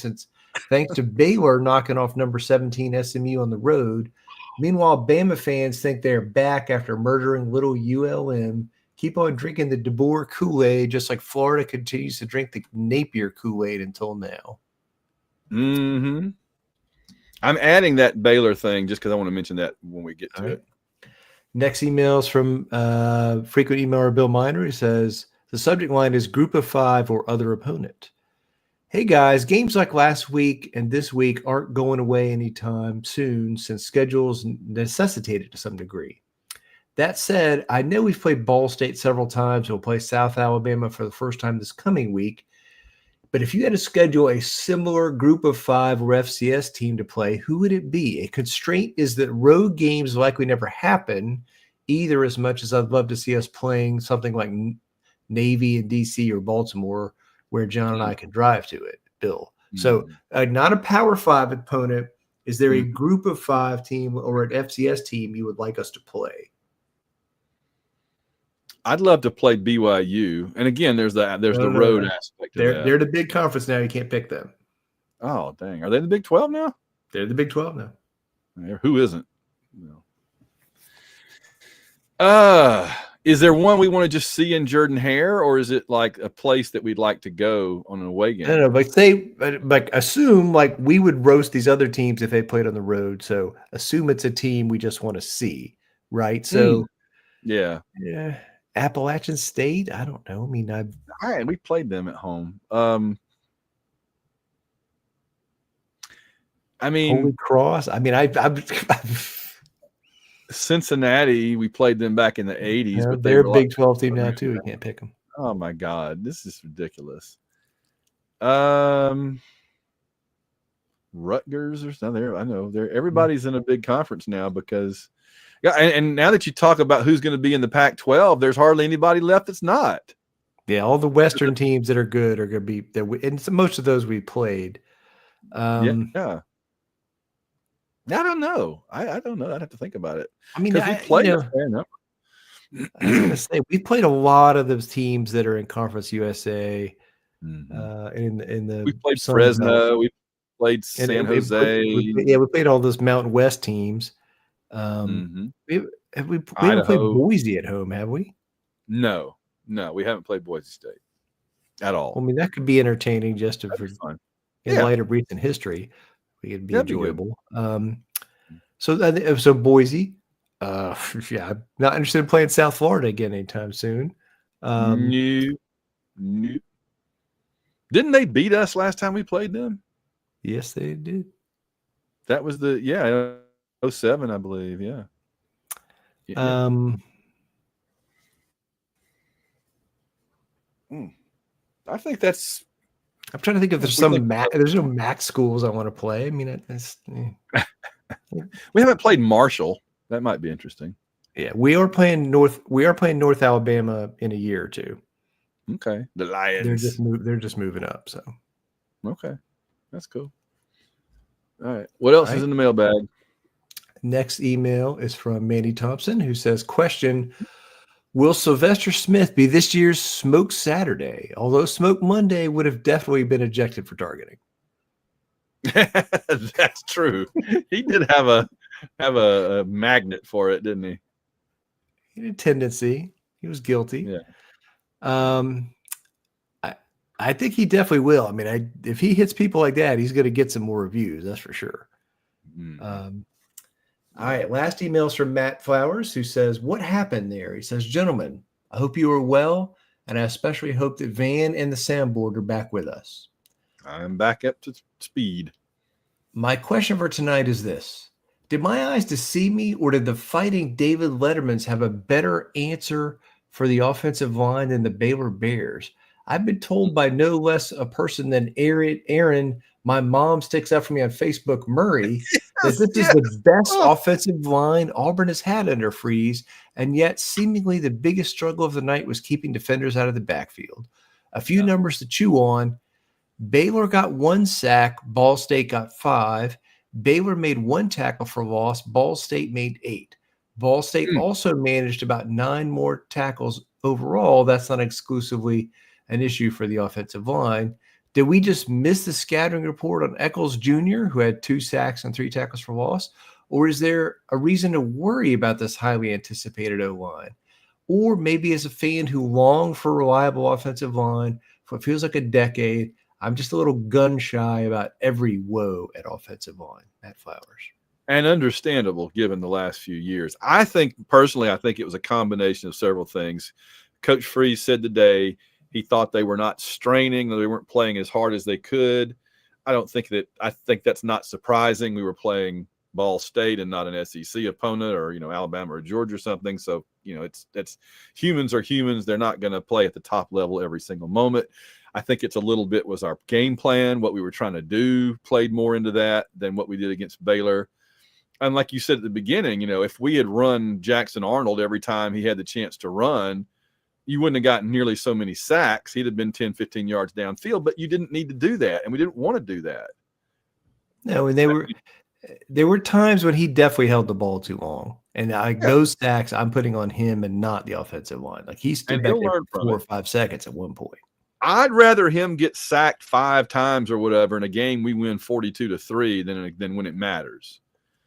thanks to Baylor knocking off number 17 SMU on the road. Meanwhile, Bama fans think they're back after murdering little ULM. Keep on drinking the DeBoer Kool-Aid, just like Florida continues to drink the Napier Kool-Aid until now. Mm-hmm. I'm adding that Baylor thing just because I want to mention that when we get to it. Next email is from frequent emailer Bill Miner, who says, the subject line is Group of 5 or other opponent. Hey guys, games like last week and this week aren't going away anytime soon since schedules necessitate it to some degree. That said, I know we've played Ball State several times. We'll play South Alabama for the first time this coming week. But if you had to schedule a similar Group of 5 or FCS team to play, who would it be? A constraint is that road games likely never happen, either as much as I'd love to see us playing something like Navy in DC or Baltimore, where John and I can drive to it, Bill. So not a Power 5 opponent. Is there a group of 5 team or an FCS team you would like us to play? I'd love to play BYU. And again, there's the road aspect of that. They're the big conference now. You can't pick them. Oh, dang. Are they in the Big 12 now? They're the Big 12 now. Who isn't? Is there one we want to just see in Jordan-Hare, or is it like a place that we'd like to go on an away game? I don't know, but assume like we would roast these other teams if they played on the road. So assume it's a team we just want to see, right? So yeah. Appalachian State. I don't know. I mean, we played them at home. I mean, Holy Cross. I mean, Cincinnati, we played them back in the 80s, but they're a Big 12 team now too. We can't pick them. Oh my God, this is ridiculous. Rutgers or something. I know everybody's in a big conference now because, and now that you talk about who's going to be in the Pac-12, there's hardly anybody left that's not. Yeah, all the Western teams that are good are going to be there, and most of those we played. Yeah. I don't know. I don't know. I'd have to think about it. I mean, we played a fair number. I was going to say we played a lot of those teams that are in Conference USA. In the we played Fresno, we played San Jose. We played all those Mountain West teams. We haven't played Boise at home, have we? No, we haven't played Boise State at all. I mean, that could be entertaining just in light of recent history. We could be enjoyable. So Boise. I'm not interested in playing South Florida again anytime soon. No. Didn't they beat us last time we played them? Yes, they did. That was 07, I believe. Yeah. I think that's. I'm trying to think if there's there's no MAC schools I want to play. I mean, we haven't played Marshall. That might be interesting. Yeah, we are playing North Alabama in a year or two. Okay, the Lions. They're just moving up. So, okay, that's cool. All right, what else is in the mailbag? Next email is from Mandy Thompson, who says, "Question: Will Sylvester Smith be this year's Smoke Saturday? Although Smoke Monday would have definitely been ejected for targeting." That's true. He did have a magnet for it, didn't he? He had a tendency. He was guilty. Yeah. I think he definitely will. I mean, if he hits people like that, he's going to get some more reviews. That's for sure. All right. Last email is from Matt Flowers, who says, "What happened there?" He says, "Gentlemen, I hope you are well, and I especially hope that Van and the soundboard are back with us." I'm back up to speed. My question for tonight is this: did my eyes deceive me, or did the Fighting David Lettermans have a better answer for the offensive line than the Baylor Bears? I've been told by no less a person than Aaron, my mom sticks up for me on Facebook, Murray, that this is the best offensive line Auburn has had under Freeze, and yet seemingly the biggest struggle of the night was keeping defenders out of the backfield. A few numbers to chew on. Baylor got 1 sack. Ball State got 5. Baylor made 1 tackle for loss. Ball State made 8. Ball State also managed about 9 more tackles overall. That's not exclusively an issue for the offensive line. Did we just miss the scattering report on Eccles Jr., who had 2 sacks and 3 tackles for loss? Or is there a reason to worry about this highly anticipated O-line? Or maybe as a fan who longed for a reliable offensive line for what feels like a decade, I'm just a little gun shy about every woe at offensive line. Matt Flowers. And understandable given the last few years. I think it was a combination of several things. Coach Freeze said today he thought they were not straining, they weren't playing as hard as they could. I think that's not surprising. We were playing Ball State and not an SEC opponent or, Alabama or Georgia or something. So, it's humans are humans. They're not going to play at the top level every single moment. I think it's a little bit was our game plan, what we were trying to do, played more into that than what we did against Baylor. And like you said at the beginning, if we had run Jackson Arnold every time he had the chance to run, you wouldn't have gotten nearly so many sacks. He'd have been 10, 15 yards downfield, but you didn't need to do that, and we didn't want to do that. No, and there were times when he definitely held the ball too long. And those sacks I'm putting on him and not the offensive line. Like he stood back there for 4 or 5 seconds at one point. I'd rather him get sacked 5 times or whatever in a game we win 42-3 than when it matters.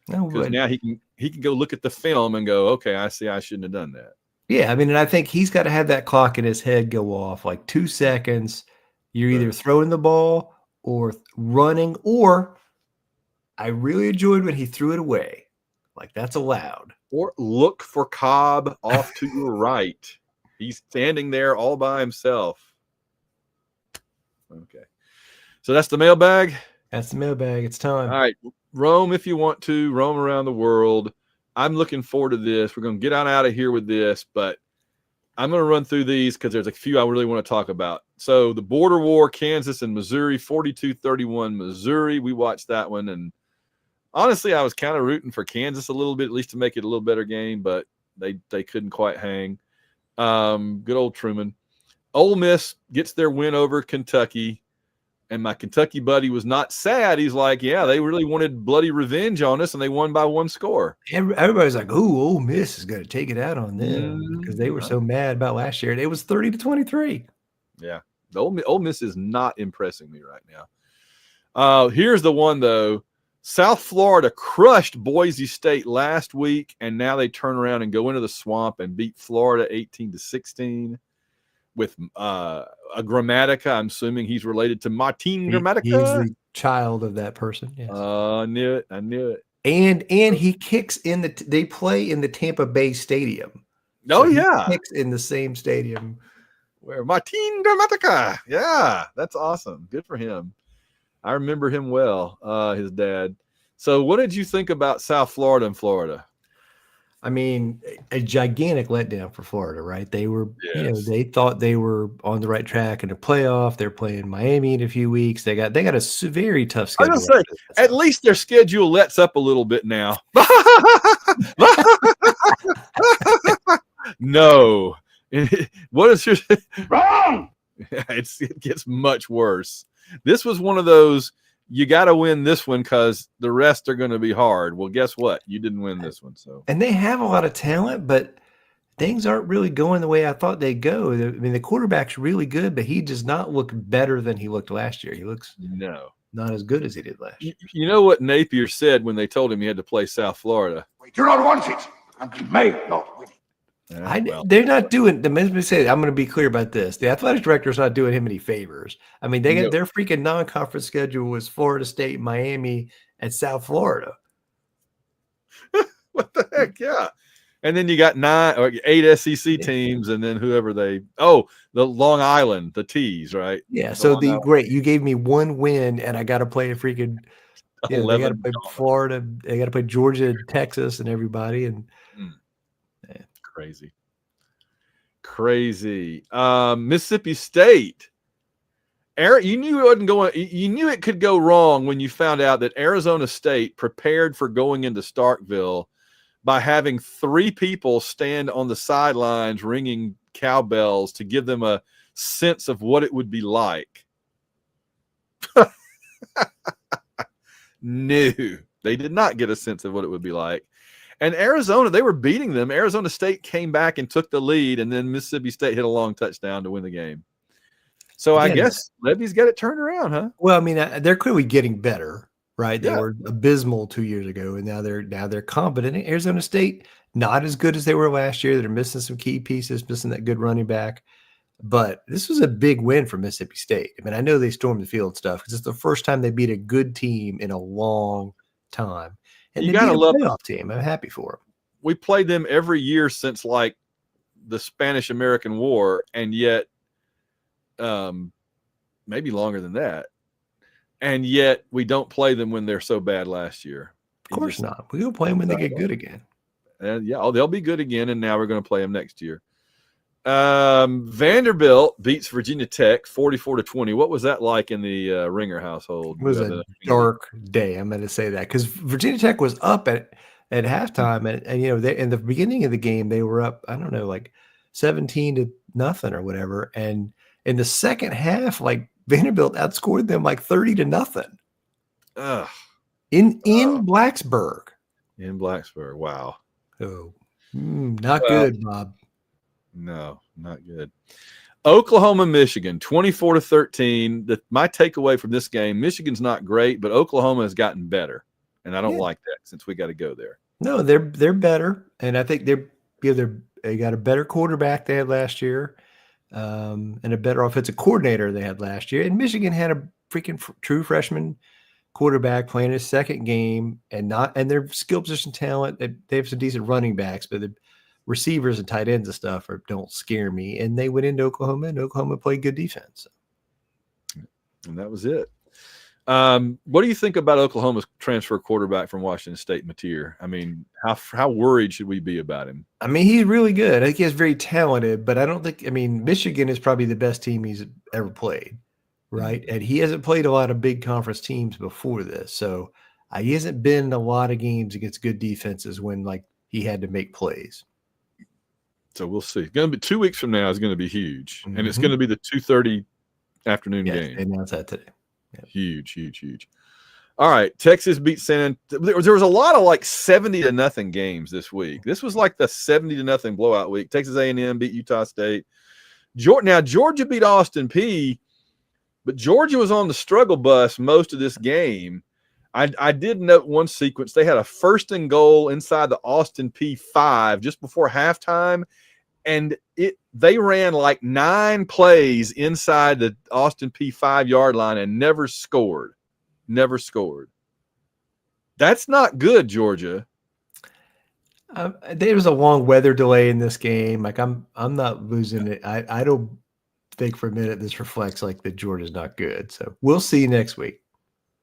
Because now he can go look at the film and go, okay, I see I shouldn't have done that. Yeah, I mean, and I think he's got to have that clock in his head go off like 2 seconds. You're either throwing the ball or running, or I really enjoyed when he threw it away. Like that's allowed. Or look for Cobb off to your right. He's standing there all by himself. Okay. So that's the mailbag? That's the mailbag. It's time. All right. Roam if you want to. Roam around the world. I'm looking forward to this. We're going to get on out of here with this, but I'm going to run through these because there's a few I really want to talk about. So the border war, Kansas and Missouri, 42-31 Missouri. We watched that one, and honestly, I was kind of rooting for Kansas a little bit, at least to make it a little better game, but they couldn't quite hang. Good old Truman. Ole Miss gets their win over Kentucky, and my Kentucky buddy was not sad. He's like, yeah, they really wanted bloody revenge on us, and they won by 1 score. Everybody's like, oh, Ole Miss is going to take it out on them because they were so mad about last year. It was 30-23. Yeah, the Ole Miss is not impressing me right now. Here's the one, though. South Florida crushed Boise State last week, and now they turn around and go into the swamp and beat Florida 18-16 with a Grammatica. I'm assuming he's related to Martin Grammatica. He's the child of that person. Yes. I knew it. And he kicks they play in the Tampa Bay Stadium. Oh, so yeah. He kicks in the same stadium. Where Martin Grammatica. Yeah, that's awesome. Good for him. I remember him well, his dad. So what did you think about South Florida and Florida? I mean, a gigantic letdown for Florida, right? They were, they thought they were on the right track in the playoff. They're playing Miami in a few weeks. They got a very tough schedule. I was gonna say, at least their schedule lets up a little bit now. No. What is your wrong? It gets much worse. This was one of those, you got to win this one because the rest are going to be hard. Well, guess what? You didn't win this one. So, and they have a lot of talent, but things aren't really going the way I thought they'd go. I mean, the quarterback's really good, but he does not look better than he looked last year. He looks not as good as he did last year. You know what Napier said when they told him he had to play South Florida? We do not want it, and we may not win it. They're not doing. Let me say, I'm going to be clear about this. The athletic director is not doing him any favors. I mean, they got their freaking non-conference schedule was Florida State, Miami, and South Florida. What the heck? Yeah. And then you got 9 or 8 SEC teams, and then whoever the Long Island, the T's, right? Yeah. So great. You gave me one win, and I got to play a freaking. They got to play Florida. They got to play Georgia, Texas, and everybody, and. Crazy. Mississippi State. You knew it wasn't going. You knew it could go wrong when you found out that Arizona State prepared for going into Starkville by having 3 people stand on the sidelines ringing cowbells to give them a sense of what it would be like. No, they did not get a sense of what it would be like. And Arizona, they were beating them. Arizona State came back and took the lead, and then Mississippi State hit a long touchdown to win the game. So I guess Levy's got it turned around, huh? Well, I mean, they're clearly getting better, right? They were abysmal 2 years ago, and now they're competent. Arizona State, not as good as they were last year. They're missing some key pieces, missing that good running back. But this was a big win for Mississippi State. I mean, I know they stormed the field stuff because it's the first time they beat a good team in a long time. And you gotta love the team. I'm happy for them. We played them every year since like the Spanish-American War, and yet, maybe longer than that. And yet, we don't play them when they're so bad last year. Of course not. We'll play them when they get good again. And they'll be good again. And now we're going to play them next year. Vanderbilt beats Virginia Tech 44-20. What was that like in the Ringer household? It was a dark day. I'm going to say that because Virginia Tech was up at halftime, and in the beginning of the game they were up. I don't know, like 17-0 or whatever. And in the second half, like Vanderbilt outscored them like 30-0. In Blacksburg. In Blacksburg. Wow. Oh, not good, Bob. No, not good. Oklahoma, Michigan, 24-13. My takeaway from this game, Michigan's not great, but Oklahoma has gotten better. And I don't like that since we got to go there. No, they're better. And I think they got a better quarterback they had last year. And a better offensive coordinator they had last year. And Michigan had a freaking true freshman quarterback playing his second game, and their skill position talent. They have some decent running backs, but the receivers and tight ends and stuff don't scare me. And they went into Oklahoma, and Oklahoma played good defense. And that was it. What do you think about Oklahoma's transfer quarterback from Washington State, Mateer? I mean, how worried should we be about him? I mean, he's really good. I think he's very talented, but I don't think – I mean, Michigan is probably the best team he's ever played, right? And he hasn't played a lot of big conference teams before this. So he hasn't been in a lot of games against good defenses when, like, he had to make plays. So we'll see. It's going to be 2 weeks from now is going to be huge. And it's going to be the 2:30 afternoon game. They announced that today. Yeah. Huge. All right. Texas beat there was a lot of like 70-0 games this week. This was like the 70-0 blowout week. Texas A&M beat Utah State. Georgia beat Austin Peay, but Georgia was on the struggle bus most of this game. I did note one sequence. They had a 1st and goal inside the Austin Peay 5 just before halftime, and they ran like 9 plays inside the Austin Peay 5-yard line and never scored. That's not good, Georgia. There was a long weather delay in this game. Like I'm not losing it. I don't think for a minute this reflects like that Georgia's not good. So we'll see next week.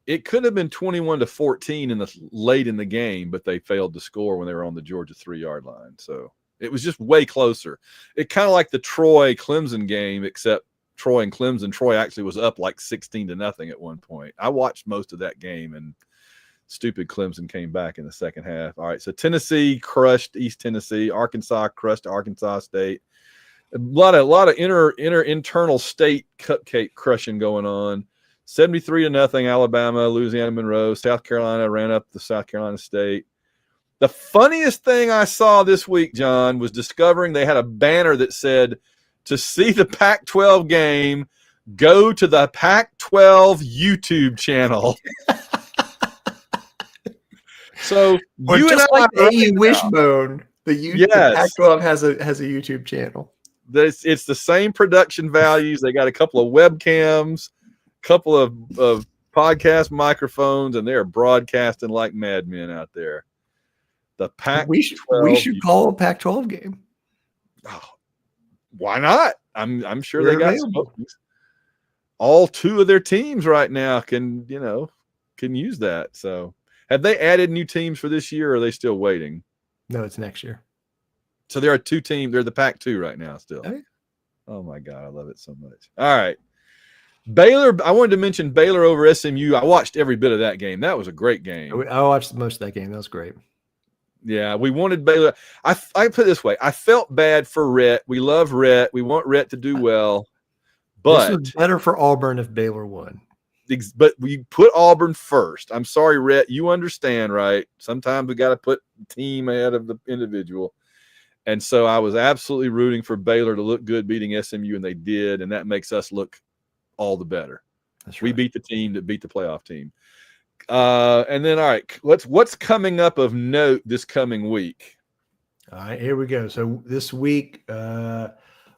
It could have been 21-14 late in the game, but they failed to score when they were on the Georgia 3-yard line. So it was just way closer. It kind of like the Troy-Clemson game, except Troy and Clemson. Troy actually was up like 16-0 at one point. I watched most of that game, and stupid Clemson came back in the second half. All right, so Tennessee crushed East Tennessee. Arkansas crushed Arkansas State. A lot of internal state cupcake crushing going on. 73-0 Alabama, Louisiana Monroe. South Carolina ran up the South Carolina State. The funniest thing I saw this week, John, was discovering they had a banner that said, to see the Pac-12 game, go to the Pac-12 YouTube channel. So you and I like AU Wishbone. The Pac-12 has a YouTube channel. It's the same production values. They got a couple of webcams, couple of podcast microphones, and they're broadcasting like madmen out there. The Pac-12. We should call a Pac-12 game. Oh, why not? I'm sure they got Smokies. All 2 of their teams right now can use that. So have they added new teams for this year, or are they still waiting? No, it's next year. So there are 2 teams. They're the Pac-2 right now still. Okay. Oh my God, I love it so much. All right. Baylor, I wanted to mention Baylor over SMU. I watched every bit of that game. That was a great game. I watched most of that game. That was great. Yeah, we wanted Baylor. I put it this way. I felt bad for Rhett. We love Rhett. We want Rhett to do well. But this was better for Auburn if Baylor won. But we put Auburn first. I'm sorry, Rhett. You understand, right? Sometimes we got to put the team ahead of the individual. And so I was absolutely rooting for Baylor to look good beating SMU, and they did, and that makes us look all the better. That's right. We beat the team that beat the playoff team. And then, all right, what's coming up of note this coming week? All right, here we go. So this week,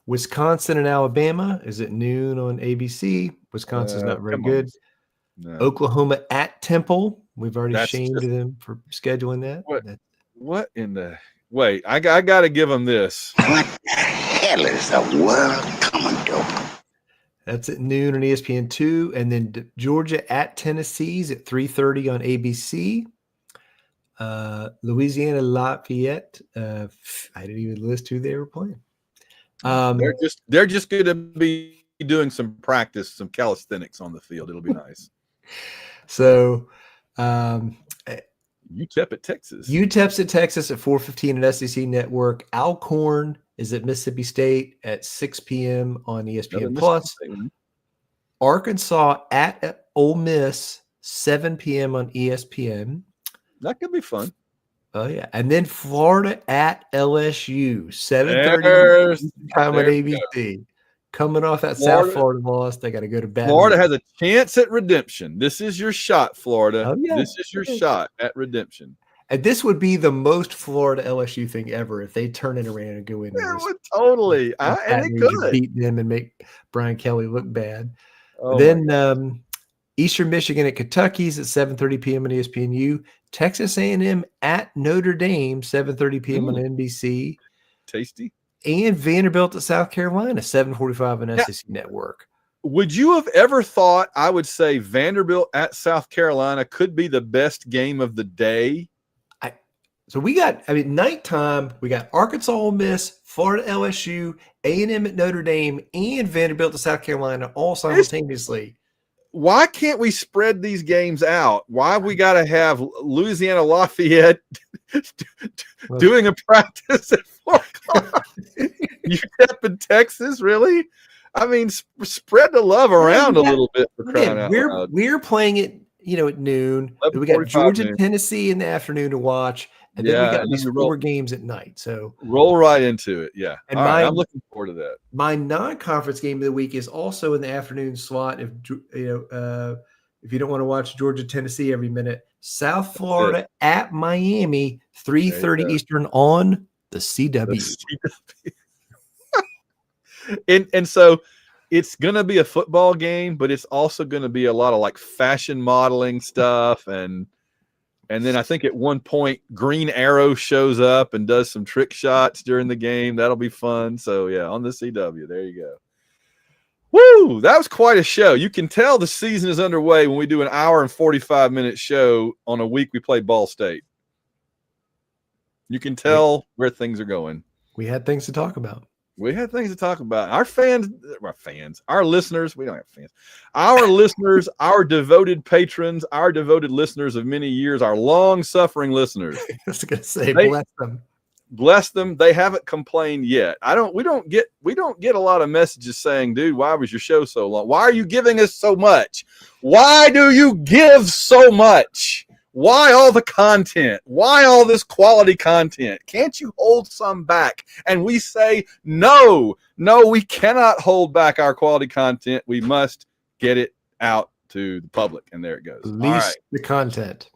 Wisconsin and Alabama is at noon on ABC. Wisconsin's not very good. No. Oklahoma at Temple. We've already shamed them for scheduling that. What in the wait? I got to give them this. What the hell is the world coming to? That's at noon on ESPN2, and then Georgia at Tennessee's at 3:30 on ABC. Louisiana Lafayette. I didn't even list who they were playing. They're just going to be doing some practice, some calisthenics on the field. It'll be nice. So, UTEP at Texas. UTEP's at Texas at 4:15 at SEC Network. Alcorn is at Mississippi State at 6 p.m. on ESPN Another Plus. Mississippi State. Arkansas at Ole Miss, 7 p.m. on ESPN. That could be fun. Oh yeah, and then Florida at LSU, 7:30 There's- time on there you ABC. Coming off that Florida- South Florida loss, they got to go to Baton Florida Rouge. has a chance at redemption. This is your shot, Florida. Oh, yeah. This is your shot at redemption. And this would be the most Florida LSU thing ever if they turn it around and go into Yeah, this. well, totally. And And Baton it Rouge and could. beat them and make Brian Kelly look bad. Oh, Then Eastern Michigan at Kentucky's at 7:30 p.m. on ESPNU. Texas A&M at Notre Dame, 7:30 p.m. on NBC. Tasty. And Vanderbilt at South Carolina, 7:45 on SEC Network. Would you have ever thought I would say Vanderbilt at South Carolina could be the best game of the day? So we got, nighttime, we got Arkansas, Ole Miss, Florida, LSU, A&M at Notre Dame, and Vanderbilt to South Carolina all simultaneously. Why can't we spread these games out? Why have we got to have Louisiana Lafayette doing a practice at 4 o'clock? UTEP in Texas, really? I mean, spread the love around a little bit for crying out loud. We're playing it, at noon. We got 11:45 Georgia, noon. Tennessee in the afternoon to watch, and then we got and these then 4 games at night. So roll right into it. Yeah. And All right, I'm looking forward to that. my non-conference game of the week is also in the afternoon slot. If you don't want to watch Georgia, Tennessee every minute, South Florida at Miami, 3:30 Eastern on the CW. And so it's going to be a football game, but it's also going to be a lot of like fashion modeling stuff. And then I think at one point Green Arrow shows up and does some trick shots during the game. That'll be fun. So yeah, on the CW, there you go. Woo! That was quite a show. You can tell the season is underway when we do an hour and 45-minute show on a week we play Ball State. You can tell where things are going. We had things to talk about. We had things to talk about. Our listeners, we don't have fans. Our listeners, our devoted patrons, our devoted listeners of many years, our long-suffering listeners. I was going to say, bless them. Bless them. They haven't complained yet. We don't get a lot of messages saying, dude, why was your show so long? Why are you giving us so much? Why do you give so much? Why all the content? Why all this quality content? Can't you hold some back? And we say, no, we cannot hold back our quality content. We must get it out to the public. And there it goes. Release the content.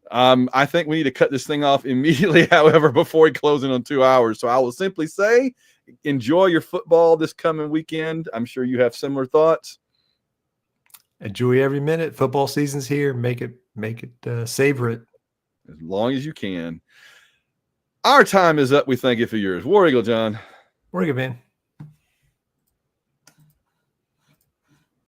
I think we need to cut this thing off immediately, however, before we close in on 2 hours. So I will simply say, enjoy your football this coming weekend. I'm sure you have similar thoughts. Enjoy every minute. Football season's here. Make it savor it as long as you can. Our time is up. We thank you for yours. War Eagle, John. War Eagle, man.